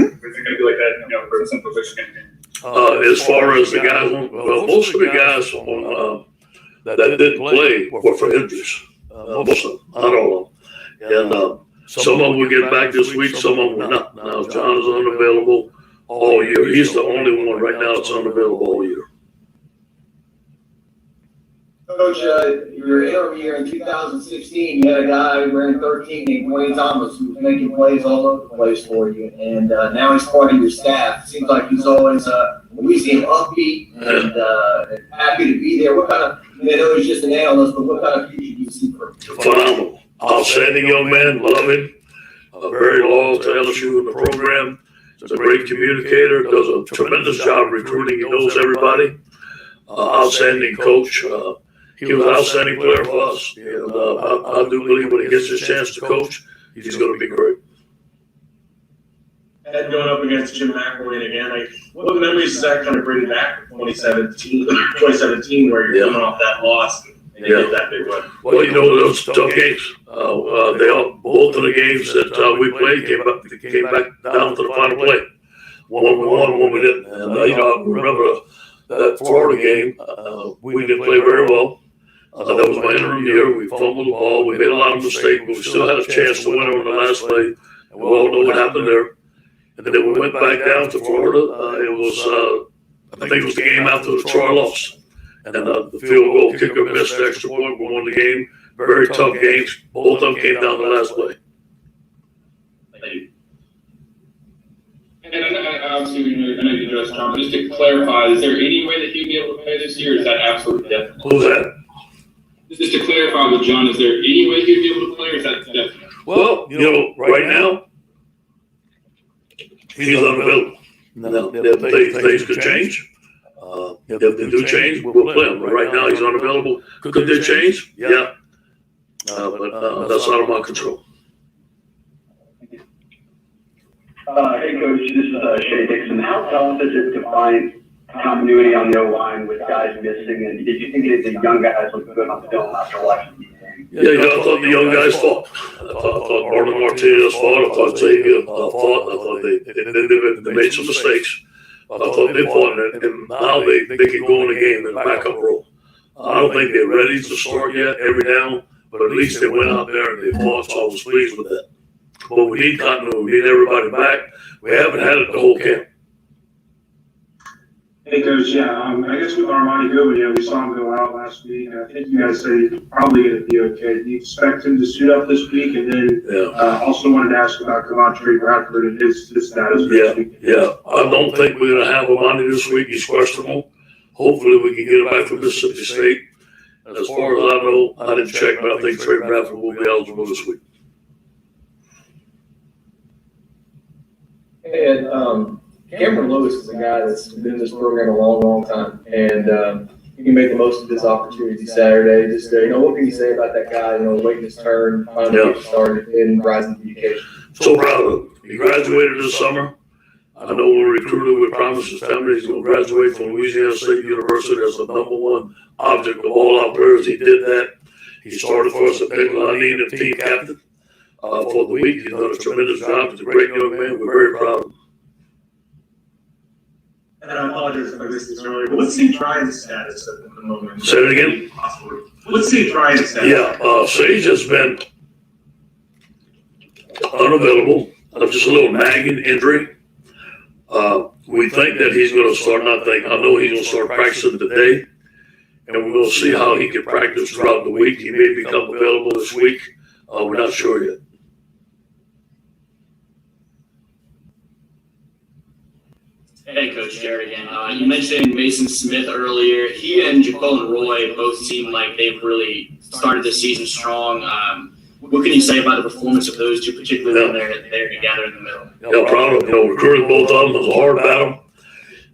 Speaker 9: it going to be like that, for the Central Michigan game?
Speaker 4: As far as the guys, most of the guys on that didn't play were for injuries. Most of them, not all of them. And some of them will get back this week, some of them will not. Now, John is unavailable all year. He's the only one right now that's unavailable all year.
Speaker 10: Coach, your interim year in 2016, you had a guy wearing 13 named Wayne Thomas who was making plays all over the place for you, and now he's part of your staff. It seems like he's always, we see him upbeat and happy to be there. What kind of, I know he's just an analyst, but what kind of future do you see for him?
Speaker 4: Phenomenal. Outstanding young man, love him. Very loyal to LSU in the program. He's a great communicator, does a tremendous job recruiting. He knows everybody. Outstanding coach. He was an outstanding player for us. And I do believe when he gets his chance to coach, he's going to be great.
Speaker 12: And going up against Jim McElwain again, what memories does that kind of bring back from 2017 where you're coming off that loss and you get that big win?
Speaker 4: Well, those tough games. Both of the games that we played came back down to the final play. One we won, one we didn't. And I remember that Florida game. We didn't play very well. That was my interim year. We fumbled the ball. We made a lot of mistakes, but we still had a chance to win on the last play. And we all know what happened there. And then we went back down to Florida. It was, I think it was the game after the Troy loss. And the field goal kicker missed the extra point. We won the game. Very tough games. Both of them came down the last play.
Speaker 9: Thank you. And obviously, I know you addressed John, but just to clarify, is there any way that he'd be able to play this year? Or is that absolutely definite?
Speaker 4: Who's that?
Speaker 9: Just to clarify with John, is there any way he'd be able to play, or is that definite?
Speaker 4: Well, right now, he's unavailable. Now, if things could change, if they do change, we'll play him. But right now, he's unavailable. Could they change? Yeah. But that's out of my control.
Speaker 13: Hey, Coach, this is Shea Dixon. How tough is it to find continuity on the O-line with guys missing? And did you think the young guys looked good on film after watching the game?
Speaker 4: Yeah, I thought the young guys fought. I thought Arnold Martinez fought. I thought Xavier fought. I thought they made some mistakes. I thought they fought, and now they can go in the game in a backup role. I don't think they're ready to start yet every down, but at least they went out there and they fought, so I was pleased with that. But we need continuity. We need everybody back. We haven't had it the whole camp.
Speaker 14: Hey, Coach, I guess with Armani Goodwin, we saw him go out last week, and I think you guys say he's probably going to be okay. Do you expect him to suit up this week? And then also wanted to ask about Coventry Bradford and his status this week.
Speaker 4: Yeah. I don't think we're going to have Armani this week. He's questionable. Hopefully we can get him back from Mississippi State. And as far as I know, I didn't check, but I think Trey Bradford will be eligible this week.
Speaker 8: And Cameron Lewis is a guy that's been in this program a long, long time, and he can make the most of his opportunity Saturday. Just what can you say about that guy? Waiting his turn, finally get started, and rising to the occasion.
Speaker 4: So proud of him. He graduated this summer. I know when we recruited, we promised his family he's going to graduate from Louisiana State University as the #1 object of all our players. He did that. He started for us at Big Lonnie and team captain for the week. He's done a tremendous job. He's a great young man. We're very proud of him.
Speaker 12: And I apologize if I missed this earlier, but what's St. Ryan's status at the moment?
Speaker 4: Say it again?
Speaker 12: What's St. Ryan's status?
Speaker 4: Yeah, Sage has been unavailable. Just a little nagging injury. We think that he's going to start, I know he's going to start practicing today, and we're going to see how he can practice throughout the week. He may become available this week. We're not sure yet.
Speaker 6: Hey, Coach Jared again. You mentioned Mason Smith earlier. He and Jaquelin Roy both seem like they've really started the season strong. What can you say about the performance of those two, particularly when they're together in the middle?
Speaker 4: Yeah, proud of them. Recruited both of them. It was a hard battle.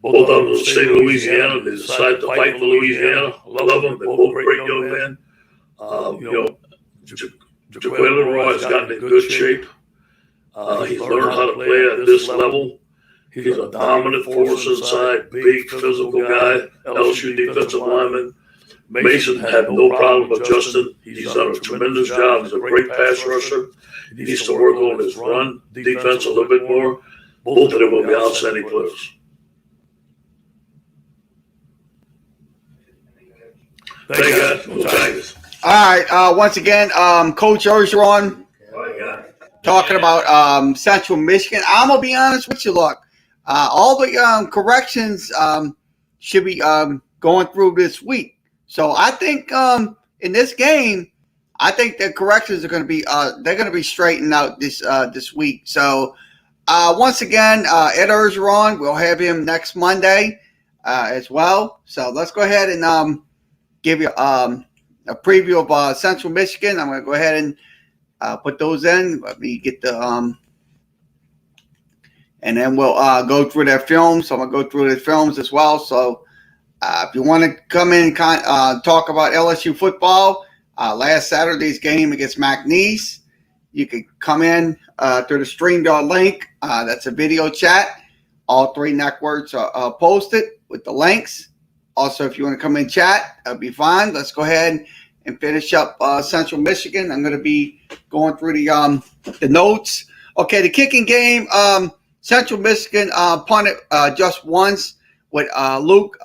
Speaker 4: Both of them in the state of Louisiana. They decided to fight for Louisiana. I love them. They're both great young men. Jaquelin Roy has gotten in good shape. He's learned how to play at this level. He's a dominant force inside, big physical guy, LSU defensive lineman. Mason had no problem adjusting. He's done a tremendous job. He's a great pass rusher. He needs to work on his run defense a little bit more. Both of them will be outstanding players. Thank you, guys.
Speaker 1: All right. Once again, Coach Orgeron talking about Central Michigan. I'm going to be honest with you, look. All the corrections should be going through this week. So I think in this game, I think the corrections are going to be they're going to be straightened out this week. So once again, Ed Orgeron, we'll have him next Monday as well. So let's go ahead and give you a preview of Central Michigan. I'm going to go ahead and put those in. Let me get the and then we'll go through their films. So I'm going to go through the films as well. So if you want to come in and talk about LSU football, last Saturday's game against McNeese, you can come in through the StreamYard link. That's a video chat. All three networks are posted with the links. Also, if you want to come in chat, that'll be fine. Let's go ahead and finish up Central Michigan. I'm going to be going through the notes. Okay, the kicking game. Central Michigan punted just once with Luke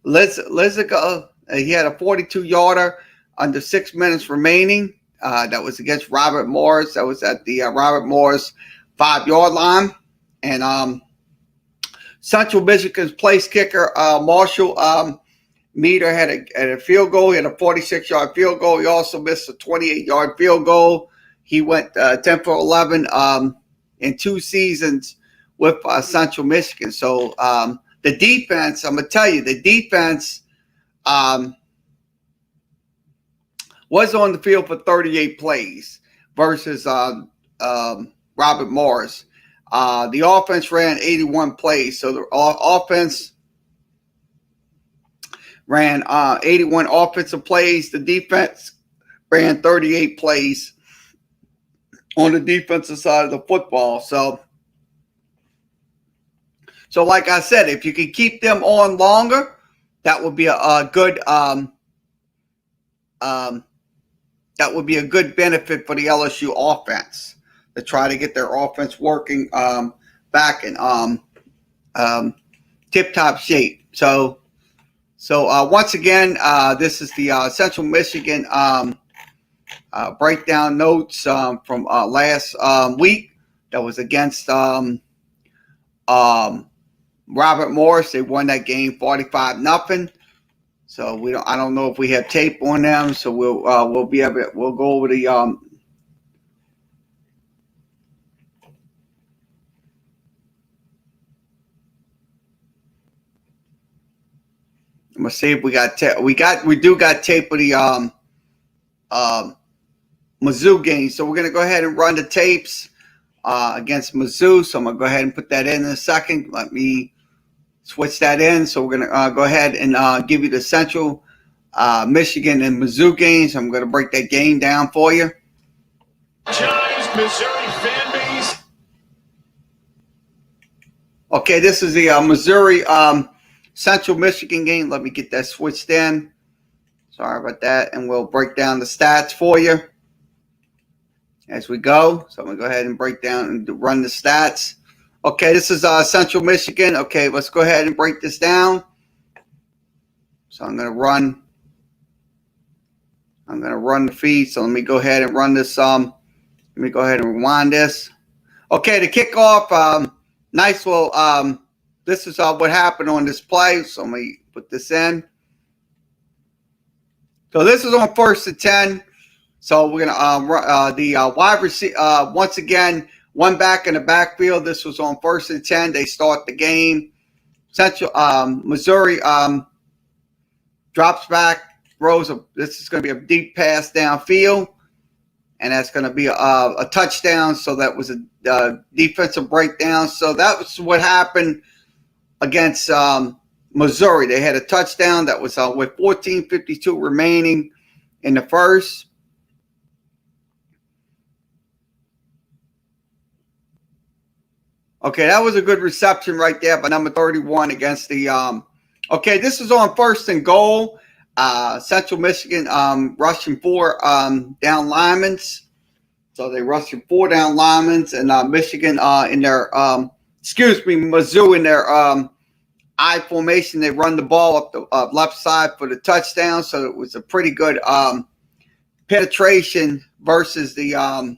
Speaker 1: Lizica. He had a 42-yarder under 6 minutes remaining. That was against Robert Morris. That was at the Robert Morris 5-yard line. And Central Michigan's place kicker, Marshall Meter, had a field goal. He had a 46-yard field goal. He also missed a 28-yard field goal. He went 10 for 11 in 2 seasons with Central Michigan. So the defense, I'm going to tell you, the defense was on the field for 38 plays versus Robert Morris. The offense ran 81 plays. So the offense ran 81 offensive plays. The defense ran 38 plays on the defensive side of the football. So like I said, if you can keep them on longer, that would be a good benefit for the LSU offense, to try to get their offense working back in tip-top shape. So once again, this is the Central Michigan breakdown notes from last week. That was against Robert Morris. They won that game 45-0. So I don't know if we have tape on them. So we'll go over the I'm gonna see if we got we do got tape of the Mizzou game. So we're gonna go ahead and run the tapes against Mizzou. So I'm gonna go ahead and put that in a second. Let me switch that in. So we're gonna go ahead and give you the Central Michigan and Mizzou games. I'm gonna break that game down for you.
Speaker 15: Missouri fan base.
Speaker 1: Okay, this is the Missouri Central Michigan game. Let me get that switched in. Sorry about that. And we'll break down the stats for you as we go. So I'm going to go ahead and break down and run the stats. Okay, this is Central Michigan. Okay, let's go ahead and break this down. So I'm going to run the feed. So let me go ahead and run this. Let me go ahead and rewind this. Okay, to kick off, nice little, this is what happened on this play. So let me put this in. So this is on 1st and 10. So we're going to the wide receiver, once again, one back in the backfield. This was on 1st and 10. They start the game. Central Missouri drops back, throws this is going to be a deep pass downfield. And that's going to be a touchdown. So that was a defensive breakdown. So that was what happened against Missouri. They had a touchdown that was with 14:52 remaining in the first. Okay, that was a good reception right there by number 31 against the okay, this is on 1st and goal. Central Michigan rushing 4 down linemen. So they rushing 4 down linemen, and Michigan in their Mizzou in their I formation. They run the ball up the left side for the touchdown. So it was a pretty good penetration versus the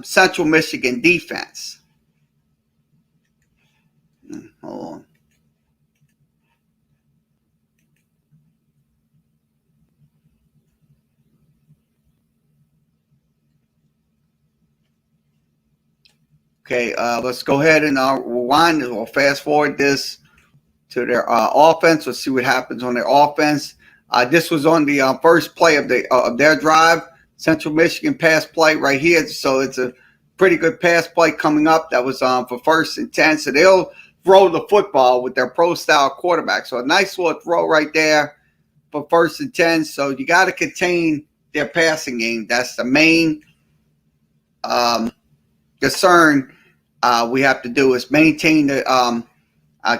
Speaker 1: Central Michigan defense. Hold on. Okay, let's go ahead and rewind or fast forward this to their offense. Let's see what happens on their offense. This was on the first play of their drive. Central Michigan pass play right here. So it's a pretty good pass play coming up. That was for 1st and 10. So they'll throw the football with their pro-style quarterback. So a nice little throw right there for 1st and 10. So you got to contain their passing game. That's the main concern we have to do is maintain the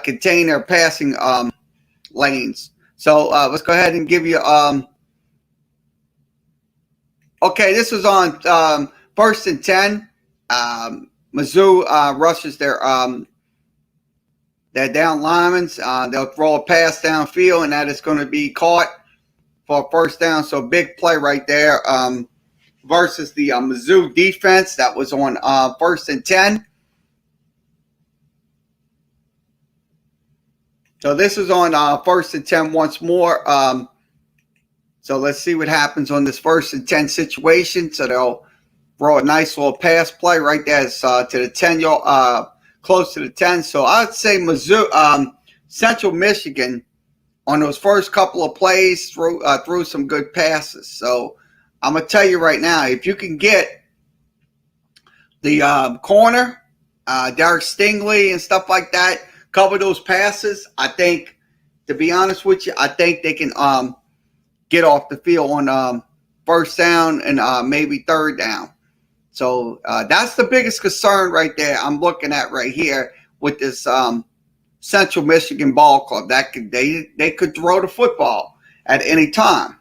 Speaker 1: contain their passing lanes. So let's go ahead and give you okay, this was on 1st and 10. Mizzou rushes their down linemen. They'll throw a pass downfield, and that is going to be caught for a 1st down. So big play right there versus the Mizzou defense. That was on 1st and 10. So this is on 1st and 10 once more. So let's see what happens on this 1st and 10 situation. So they'll throw a nice little pass play right there to the 10-yard, close to the 10. So I'd say Mizzou, Central Michigan, on those first couple of plays threw some good passes. So I'm gonna tell you right now, if you can get the corner, Derek Stingley and stuff like that, cover those passes, I think, to be honest with you, I think they can get off the field on 1st down and maybe 3rd down. So that's the biggest concern right there I'm looking at right here with this Central Michigan ball club. That they could throw the football at any time.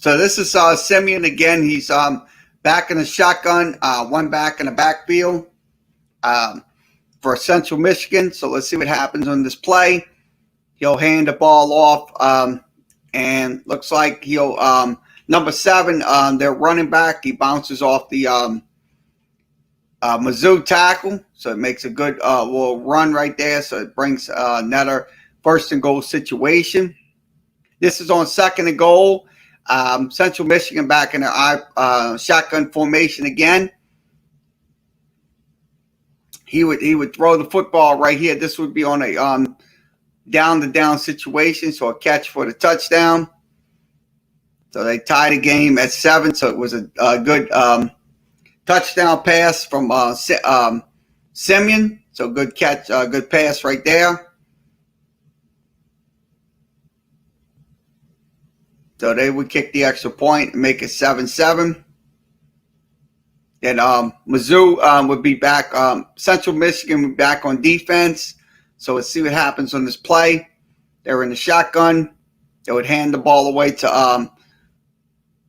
Speaker 1: So this is Simeon again. He's back in the shotgun, one back in the backfield for Central Michigan. So let's see what happens on this play. He'll hand the ball off, and looks like he'll number 7, their running back. He bounces off the Mizzou tackle, so it makes a good little run right there. So it brings another 1st and goal situation. This is on 2nd and goal. Central Michigan back in their shotgun formation again. He would throw the football right here. This would be on a down-to-down situation, so a catch for the touchdown. So they tied the game at 7. So it was a good touchdown pass from Simeon. So good catch, good pass right there. So they would kick the extra point and make it 7-7. Then Mizzou would be back. Central Michigan would be back on defense. So let's see what happens on this play. They're in the shotgun. They would hand the ball away to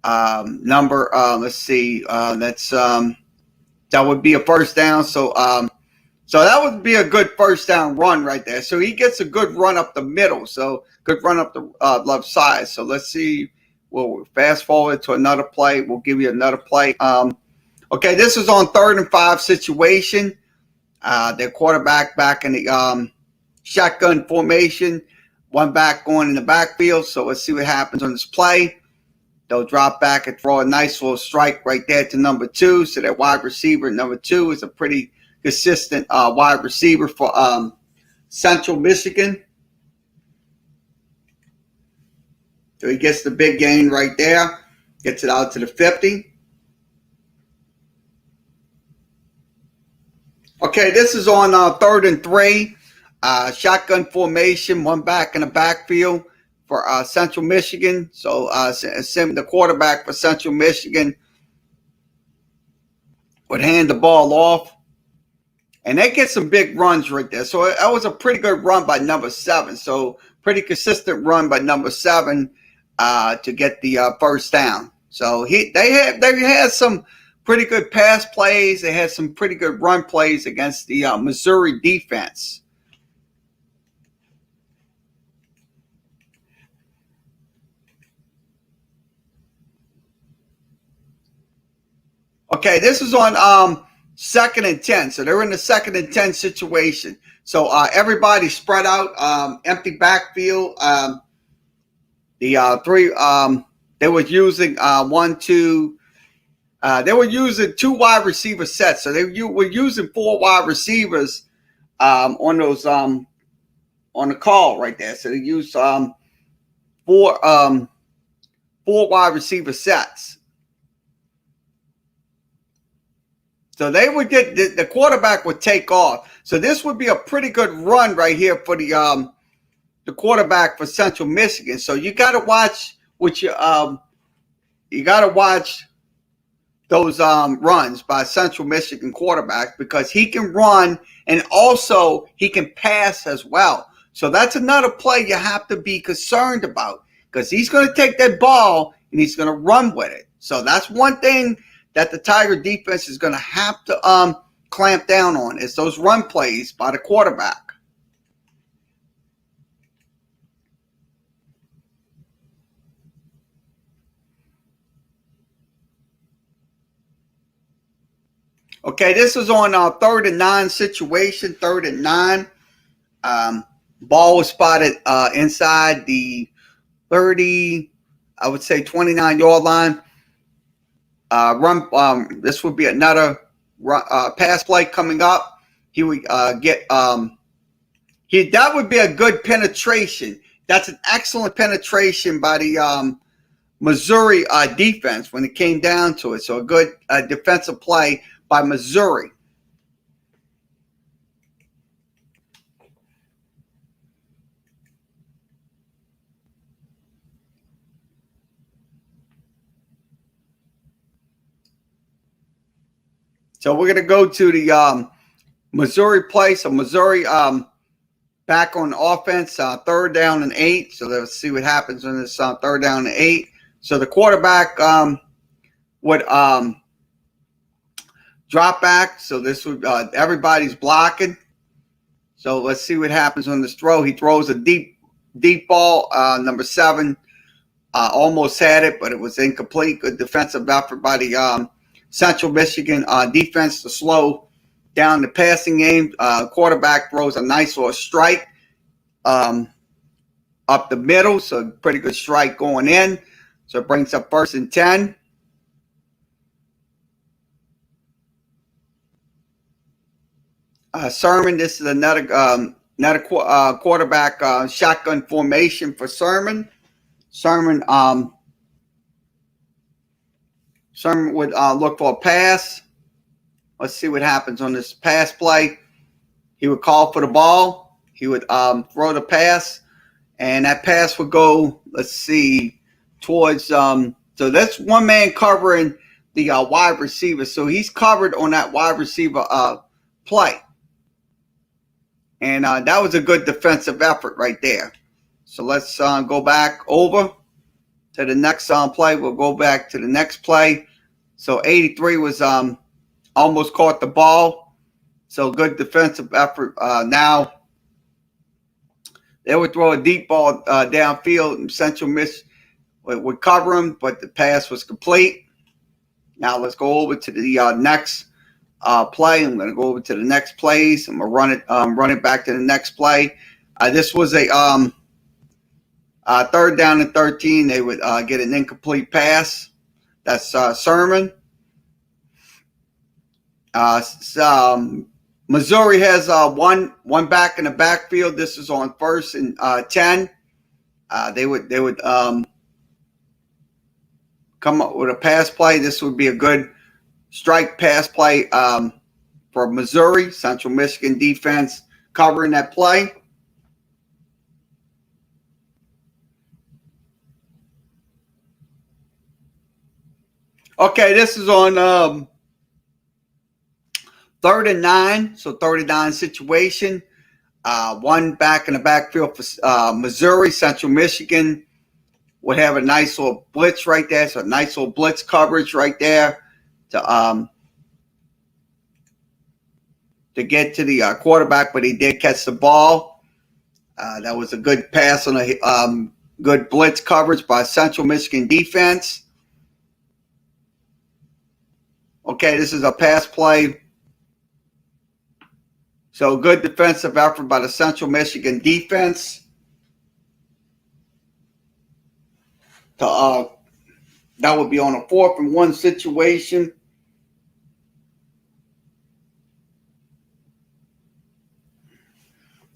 Speaker 1: number. Let's see. That would be a first down. So that would be a good first down run right there. So he gets a good run up the middle. So good run up the left side. So let's see. We'll fast forward to another play. We'll give you another play. Okay, this is on 3rd and 5 situation. Their quarterback back in the shotgun formation. One back going in the backfield. So let's see what happens on this play. They'll drop back and throw a nice little strike right there to number 2. So that wide receiver, number 2, is a pretty consistent wide receiver for Central Michigan. So he gets the big gain right there. Gets it out to the 50. Okay, this is on 3rd and 3. Shotgun formation, one back in the backfield for Central Michigan. So the quarterback for Central Michigan would hand the ball off. And they get some big runs right there. So that was a pretty good run by number 7. So pretty consistent run by number 7 to get the first down. So they had some pretty good pass plays. They had some pretty good run plays against the Missouri defense. Okay, this is on 2nd and 10. So they're in the 2nd and 10 situation. So everybody spread out, empty backfield. The 3, they were using 1, 2. They were using 2 wide receiver sets. So they were using 4 wide receivers on those on the call right there. So they used 4 wide receiver sets. So they would get the quarterback would take off. So this would be a pretty good run right here for the quarterback for Central Michigan. So you got to watch what you got to watch those runs by Central Michigan quarterback, because he can run and also he can pass as well. So that's another play you have to be concerned about, because he's going to take that ball and he's going to run with it. So that's one thing that the Tiger defense is going to have to clamp down on, is those run plays by the quarterback. Okay, this is on 3rd and 9 situation, 3rd and 9. Ball was spotted inside the 30, I would say 29-yard line. This would be another pass play coming up. He would that would be a good penetration. That's an excellent penetration by the Missouri defense when it came down to it. So a good defensive play by Missouri. So we're going to go to the Missouri play. So Missouri back on offense, 3rd down and 8. So let's see what happens on this 3rd down and 8. So the quarterback would drop back. So this would everybody's blocking. So let's see what happens on this throw. He throws a deep ball. Number 7 almost had it, but it was incomplete. Good defensive effort by the Central Michigan defense to slow down the passing game. Quarterback throws a nice little strike up the middle, so pretty good strike going in. So it brings up 1st and 10. Sermon, this is another quarterback shotgun formation for Sermon. Sermon would look for a pass. Let's see what happens on this pass play. He would call for the ball. He would throw the pass, and that pass would go, let's see, towards so that's one man covering the wide receiver. So he's covered on that wide receiver play. And that was a good defensive effort right there. So let's go back over to the next play. We'll go back to the next play. So 83 was almost caught the ball. So good defensive effort. Now they would throw a deep ball downfield, and Central Miss would cover him, but the pass was complete. Now let's go over to the next play. I'm going to go over to the next plays. I'm going to run it back to the next play. This was a 3rd down and 13. They would get an incomplete pass. That's Sermon. Missouri has one back in the backfield. This is on 1st and 10. They would come up with a pass play. This would be a good strike pass play for Missouri. Central Michigan defense covering that play. Okay, this is on 3rd and 9. So 3rd and 9 situation. One back in the backfield for Missouri. Central Michigan would have a nice little blitz right there. So a nice little blitz coverage right there to get to the quarterback, but he did catch the ball. That was a good pass on a good blitz coverage by Central Michigan defense. Okay, this is a pass play. So good defensive effort by the Central Michigan defense. That would be on a 4th and 1 situation.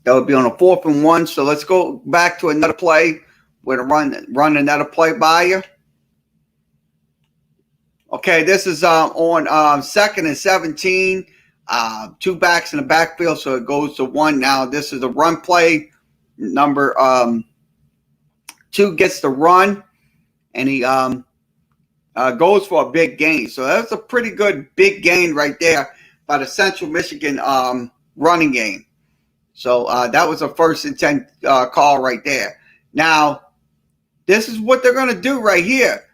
Speaker 1: That would be on a 4th and 1. So let's go back to another play. We're going to run another play by you. Okay, this is on 2nd and 17. 2 backs in the backfield, so it goes to 1. Now this is a run play. Number 2 gets the run, and he goes for a big gain. So that's a pretty good big gain right there by the Central Michigan running game. So that was a 1st and 10 call right there. Now, this is what they're going to do right here.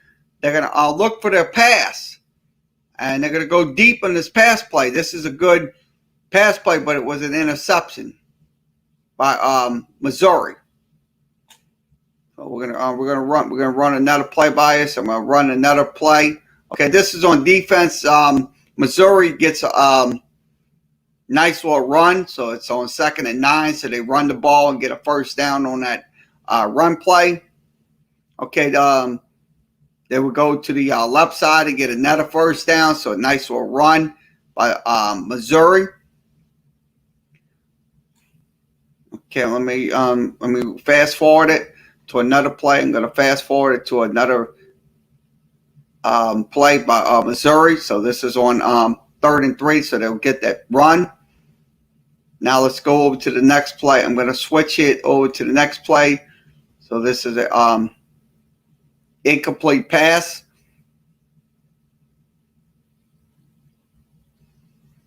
Speaker 1: They're going to look for their pass, and they're going to go deep on this pass play. This is a good pass play, but it was an interception by Missouri. So we're gonna run another play by us. I'm gonna run another play. Okay, this is on defense. Missouri gets a nice little run, so it's on 2nd and 9. So they run the ball and get a 1st down on that run play. Okay, they would go to the left side and get another 1st down. So a nice little run by Missouri. Okay, let me fast forward it to another play. I'm going to fast forward it to another play by Missouri. So this is on 3rd and 3, so they'll get that run. Now let's go over to the next play. I'm going to switch it over to the next play. So this is a incomplete pass.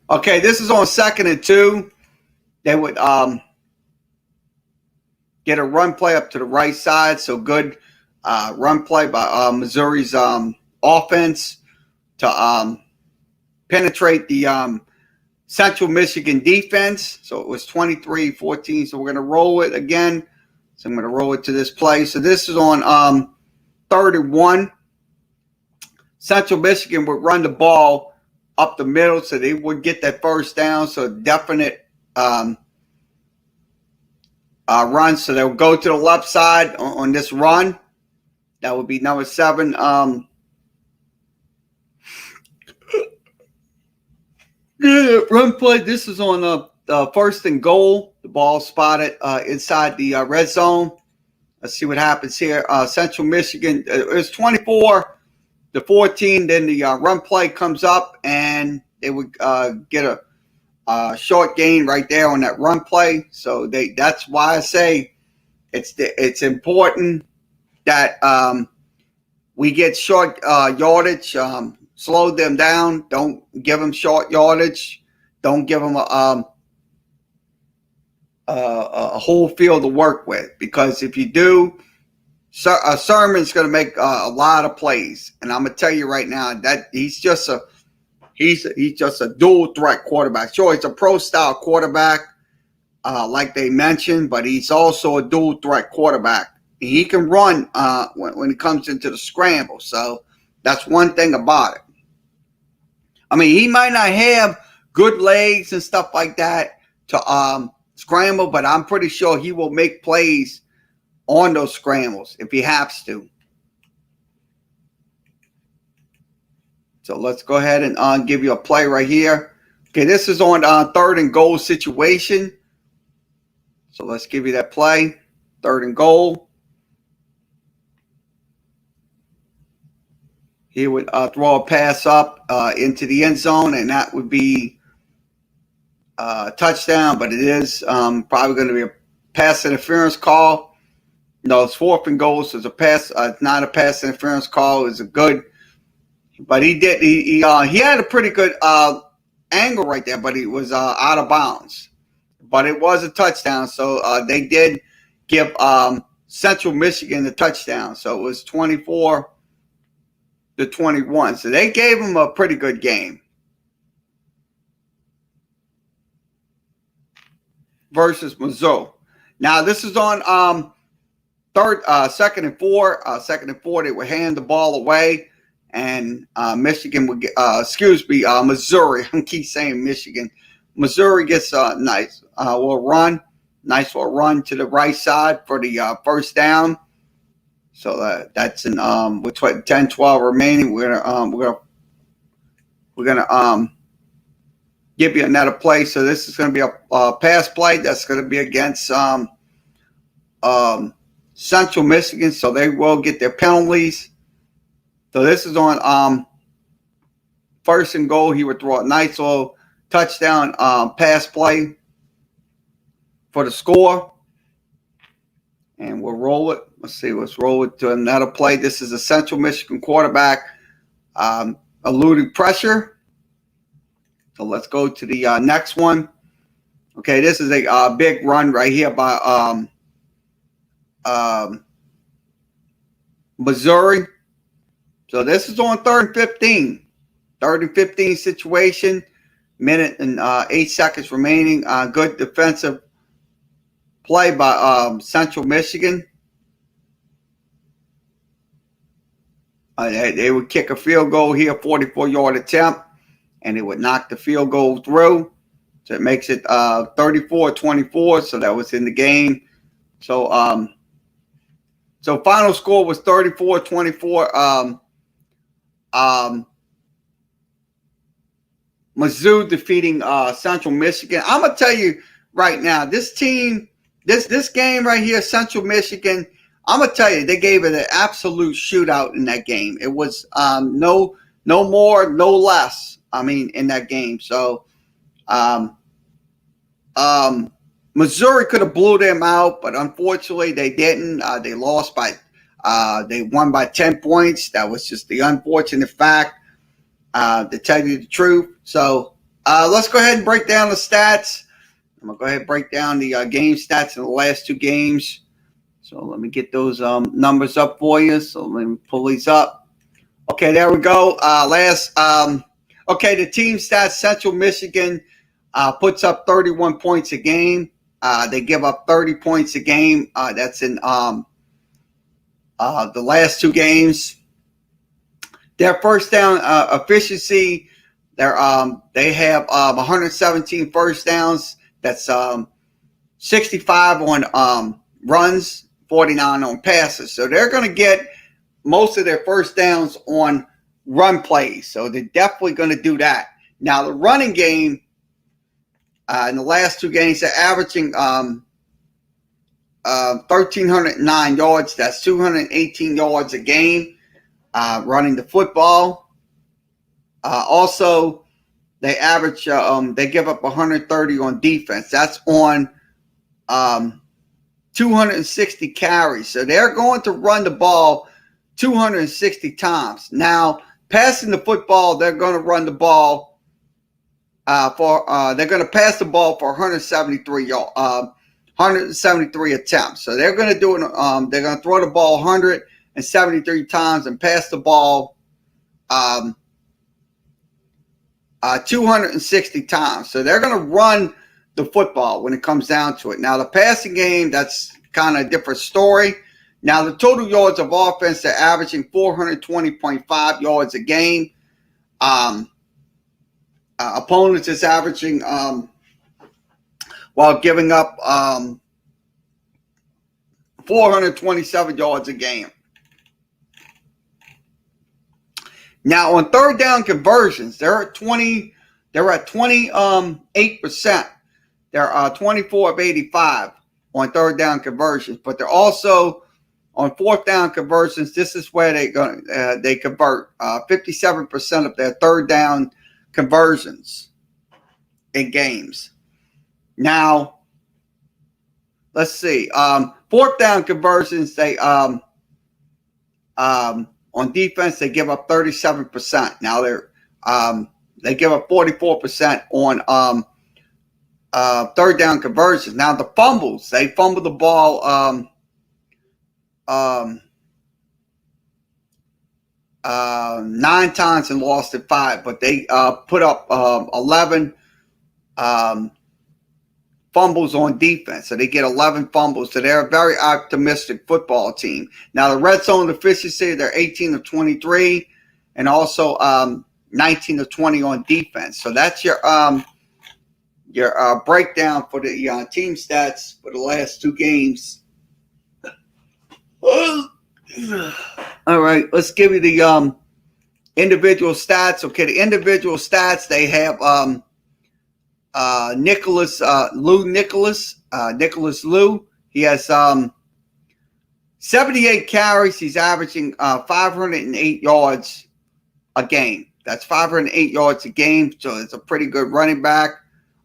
Speaker 1: Okay, this is on 2nd and 2. They would get a run play up to the right side. So good run play by Missouri's offense to penetrate the Central Michigan defense. So it was 23-14. So we're going to roll it again. So I'm going to roll it to this play. So this is on 3rd and 1. Central Michigan would run the ball up the middle, so they would get that 1st down. So definite run. So they'll go to the left side on this run. That would be number 7. Run play. This is on first and goal. The ball spotted inside the red zone. Let's see what happens here. Central Michigan. It's 24-14. Then the run play comes up, and they would get a short gain right there on that run play. So that's why I say it's important that we get short yardage. Slow them down. Don't give them short yardage. Don't give them a whole field to work with, because if you do, Sermon's going to make a lot of plays. And I'm going to tell you right now that he's just a dual threat quarterback. Sure, he's a pro style quarterback, like they mentioned, but he's also a dual threat quarterback. He can run when it comes into the scramble. So that's one thing about it. I mean, he might not have good legs and stuff like that to scramble, but I'm pretty sure he will make plays on those scrambles if he has to. So let's go ahead and give you a play right here. Okay, this is on third and goal situation. So let's give you that play. Third and goal. He would throw a pass up into the end zone, and that would be a touchdown, but it is probably going to be a pass interference call. No, it's 4th and goal, so it's a pass. It's not a pass interference call. It's a good, but he had a pretty good angle right there, but he was out of bounds. But it was a touchdown, so they did give Central Michigan the touchdown. So it was 24-21. So they gave him a pretty good game. Versus Missouri. Now this is on second and 4. Second and 4, they would hand the ball away, and Michigan would get. Missouri. I keep saying Michigan. Missouri gets a nice little run to the right side for the first down. So that's in with 10-12 remaining. We're gonna give you another play. So this is going to be a pass play that's going to be against Central Michigan. So they will get their penalties. So this is on first and goal. He would throw a nice little touchdown pass play for the score. And we'll roll it. Let's see. Let's roll it to another play. This is a Central Michigan quarterback eluding pressure. So let's go to the next one. Okay, this is a big run right here by Missouri. So this is on 3rd and 15. 3rd and 15 situation. Minute and 8 seconds remaining. Good defensive play by Central Michigan. They would kick a field goal here, 44-yard attempt, and it would knock the field goal through. So it makes it 34-24. So that was in the game. So final score was 34-24. Mizzou defeating Central Michigan. I'm gonna tell you right now, this team, this game right here, Central Michigan. I'm gonna tell you, they gave it an absolute shootout in that game. It was no more, no less. I mean, in that game. So, Missouri could have blew them out, but unfortunately they didn't. They lost by, they won by 10 points. That was just the unfortunate fact, to tell you the truth. So, let's go ahead and break down the stats. I'm gonna go ahead and break down the game stats in the last 2 games. So let me get those numbers up for you. So let me pull these up. Okay, there we go. Okay, the team stats, Central Michigan puts up 31 points a game. They give up 30 points a game. That's in the last 2 games. Their first down efficiency, they have 117 first downs. That's 65 on runs, 49 on passes. So they're going to get most of their first downs on run plays. So they're definitely going to do that. Now, the running game, in the last two games, they're averaging 1,309 yards. That's 218 yards a game running the football. Also, they average, they give up 130 on defense. That's on 260 carries. So they're going to run the ball 260 times. Now, passing the football, they're going to run the ball they're going to pass the ball for 173 attempts. So they're going to do it. They're going to throw the ball 173 times and pass the ball 260 times. So they're going to run the football when it comes down to it. Now, the passing game, that's kind of a different story. Now, the total yards of offense, they're averaging 420.5 yards a game. Opponents is averaging, while giving up 427 yards a game. Now, on third down conversions, they're at 28%. They're 24 of 85 on third down conversions, but they're also on fourth down conversions. This is where they convert 57% of their third down conversions in games. Now, let's see. Fourth down conversions, they on defense, they give up 37%. Now they give up 44% on third down conversions. Now the fumbles, they fumble the ball 9 times and lost it 5, but they put up 11 fumbles on defense. So they get 11 fumbles. So they're a very optimistic football team. Now the red zone efficiency, they're 18 of 23 and also 19 of 20 on defense. So that's your breakdown for the team stats for the last two games. All right, let's give you the individual stats. Okay, the individual stats, they have Nicholas Lou. He has 78 carries. He's averaging 508 yards a game. That's 508 yards a game, so it's a pretty good running back.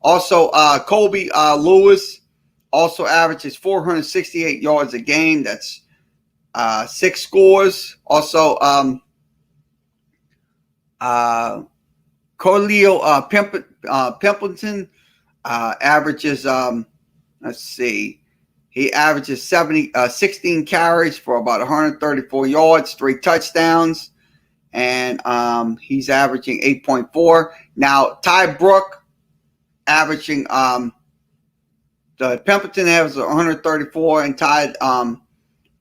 Speaker 1: Also, Colby Lewis also averages 468 yards a game. That's 6 scores. Also, Corleo Pimpleton averages, let's see, he averages 16 carries for about 134 yards, 3 touchdowns, and he's averaging 8.4. Now, Ty Brook averaging, the Pimpleton has 134 and Ty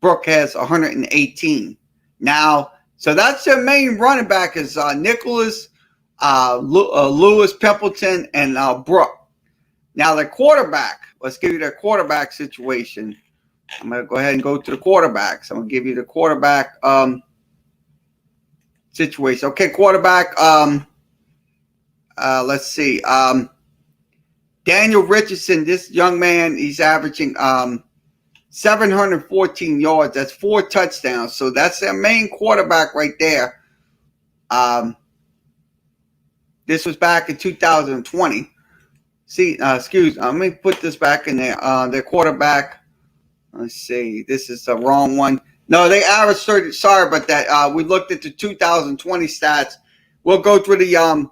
Speaker 1: Brook has 118. Now, so that's their main running back is Nicholas, Lewis, Pimpleton, and Brook. Now, their quarterback, let's give you their quarterback situation. I'm going to go ahead and go to the quarterbacks. I'm going to give you the quarterback situation. Okay, quarterback, let's see. Daniel Richardson, this young man, he's averaging 714 yards. That's 4 touchdowns. So that's their main quarterback right there. This was back in 2020. See, excuse me. Let me put this back in there. Their quarterback. Let's see. This is the wrong one. No, they averaged 30. Sorry about that. We looked at the 2020 stats. We'll go through the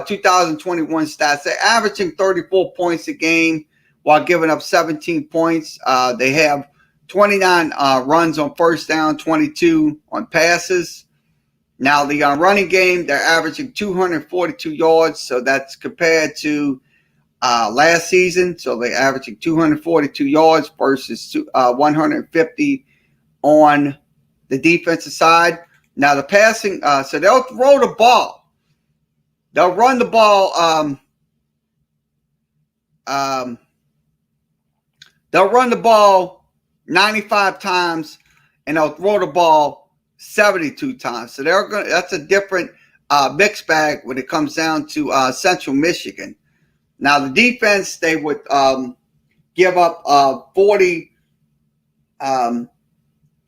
Speaker 1: 2021 stats. They're averaging 34 points a game while giving up 17 points. They have 29 runs on first down, 22 on passes. Now, the running game, they're averaging 242 yards. So that's compared to last season. So they're averaging 242 yards versus 150 on the defensive side. Now, the passing, so they'll throw the ball. They'll run the ball. They'll run the ball 95 times, and they'll throw the ball 72 times. So that's a different mixed bag when it comes down to Central Michigan. Now the defense, they would give up 40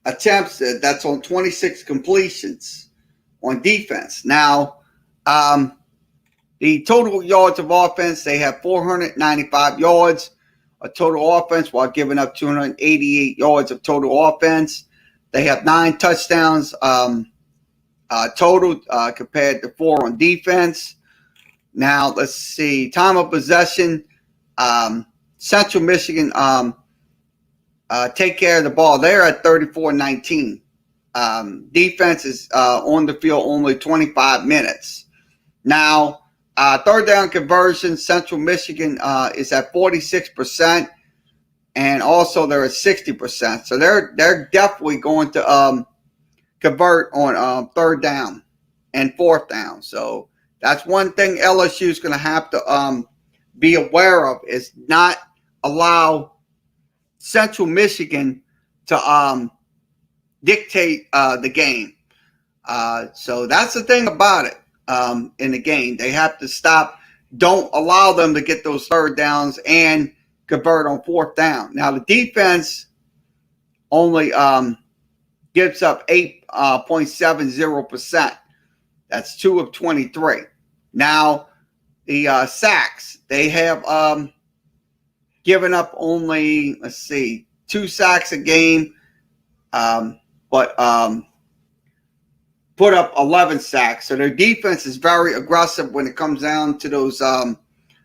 Speaker 1: attempts. That's on 26 completions on defense. Now the total yards of offense, they have 495 yards of total offense while giving up 288 yards of total offense. They have 9 touchdowns total compared to 4 on defense. Now, let's see. Time of possession, Central Michigan take care of the ball. They're at 34-19. Defense is on the field only 25 minutes. Now, third down conversion, Central Michigan is at 46%, and also they're at 60%. So they're definitely going to convert on third down and fourth down. So that's one thing LSU is going to have to be aware of, is not allow Central Michigan to dictate the game. So that's the thing about it. In the game, they have to stop. Don't allow them to get those third downs and convert on fourth down. Now the defense only gives up 8.70%. That's 2 of 23. Now the sacks, they have given up only 2 sacks a game, but put up 11 sacks. So their defense is very aggressive when it comes down to those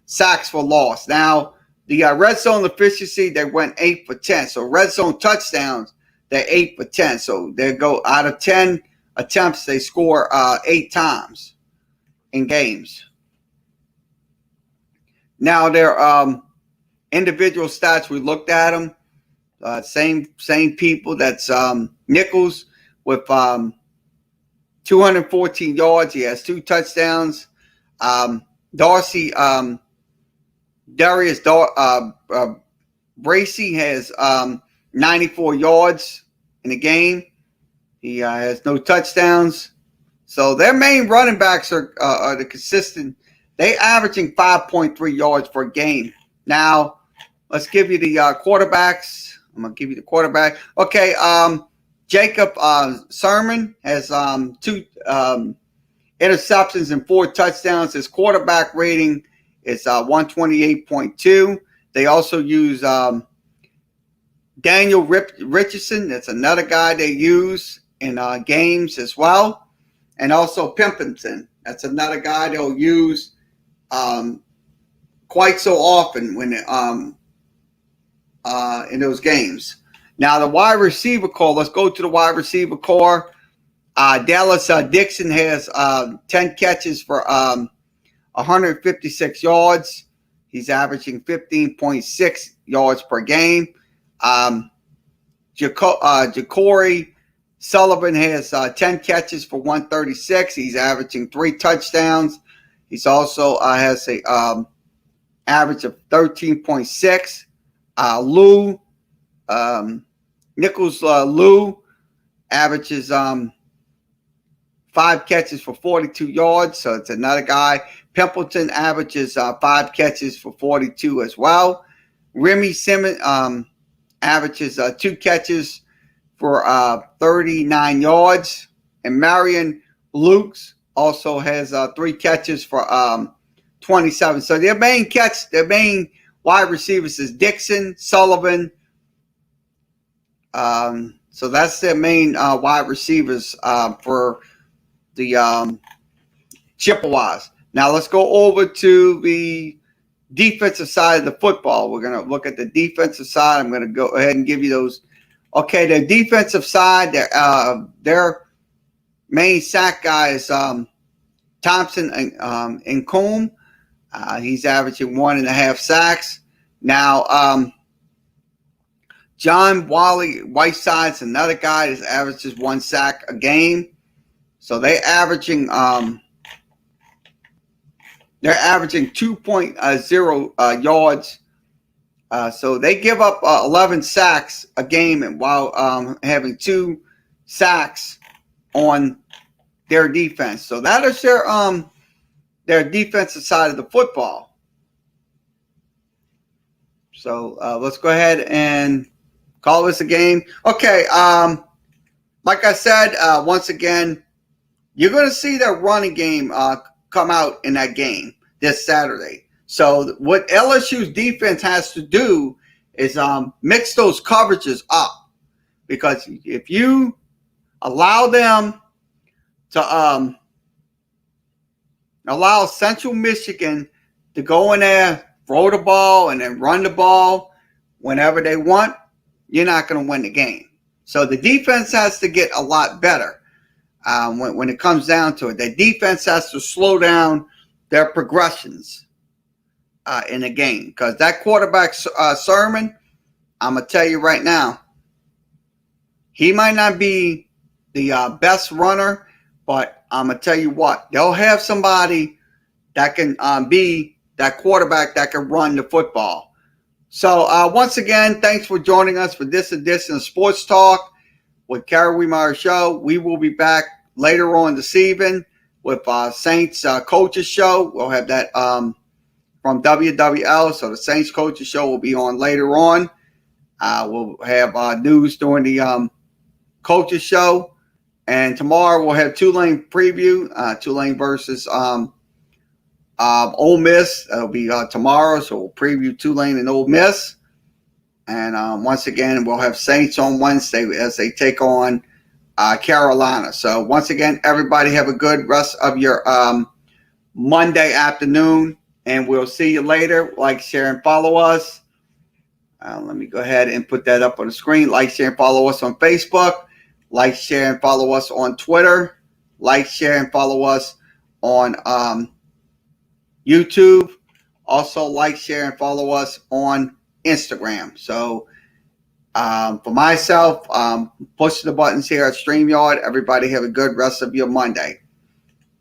Speaker 1: sacks for loss. Now, the red zone efficiency, they went 8 for 10. So red zone touchdowns, they're 8 for 10. So they go out of 10 attempts, they score 8 times in games. Now, their individual stats, we looked at them. Same people. That's Nichols with 214 yards. He has 2 touchdowns. Darius Bracy has 94 yards in the game. He has no touchdowns. So their main running backs are the consistent. They averaging 5.3 yards per game. Now, let's give you the quarterbacks. I'm going to give you the quarterback. Okay, Jacob Sermon has 2 interceptions and 4 touchdowns. His quarterback rating is 128.2. They also use Daniel Richardson. That's another guy they use in games as well. And also Pimpleton. That's another guy they'll use quite so often when in those games. Now, the wide receiver core, let's go to the wide receiver core. Dallas Dixon has 10 catches for 156 yards. He's averaging 15.6 yards per game. Ja'Cory Sullivan has 10 catches for 136. He's averaging 3 touchdowns. He's also has a average of 13.6. Nichols Lou averages 5 catches for 42 yards, so it's another guy. Pimpleton averages 5 catches for 42 as well. Remy Simmons averages 2 catches for 39 yards. And Marion Lukes also has 3 catches for 27. So their main wide receivers is Dixon, Sullivan. So that's their main wide receivers for the Chippewas. Now let's go over to the defensive side of the football. We're going to look at the defensive side. I'm going to go ahead and give you those. Okay, the defensive side, their main sack guy is Thompson and Combe. He's averaging 1.5 sacks. Now, John Wally Whiteside's another guy that averages 1 sack a game. So they're averaging 2.0 yards. So they give up 11 sacks a game, and while having 2 sacks on their defense. So that is their defensive side of the football. So let's go ahead and call this a game. Okay, like I said, once again, you're going to see their running game come out in that game this Saturday. So what LSU's defense has to do is mix those coverages up, because if you allow them to allow Central Michigan to go in there, throw the ball, and then run the ball whenever they want, you're not going to win the game. So the defense has to get a lot better when it comes down to it. The defense has to slow down their progressions in the game, because that quarterback, Sermon, I'm going to tell you right now, he might not be the best runner, but I'm going to tell you what, they'll have somebody that can be that quarterback that can run the football. So once again, thanks for joining us for this edition of Sports Talk with Kerry Wehmeyer Show. We will be back later on this evening with Saints Coaches Show. We'll have that from WWL. So the Saints Coaches Show will be on later on. We'll have news during the Coaches Show. And tomorrow we'll have Tulane preview, Tulane versus Ole Miss. That'll be tomorrow, so we'll preview Tulane and Ole Miss. And once again, we'll have Saints on Wednesday as they take on Carolina. So once again, everybody have a good rest of your Monday afternoon, and we'll see you later. Like, share, and follow us. Let me go ahead and put that up on the screen. Like, share, and follow us on Facebook. Like, share, and follow us on Twitter. Like, share, and follow us on YouTube. Also, like, share, and follow us on Instagram. So, for myself, push the buttons here at StreamYard. Everybody have a good rest of your Monday.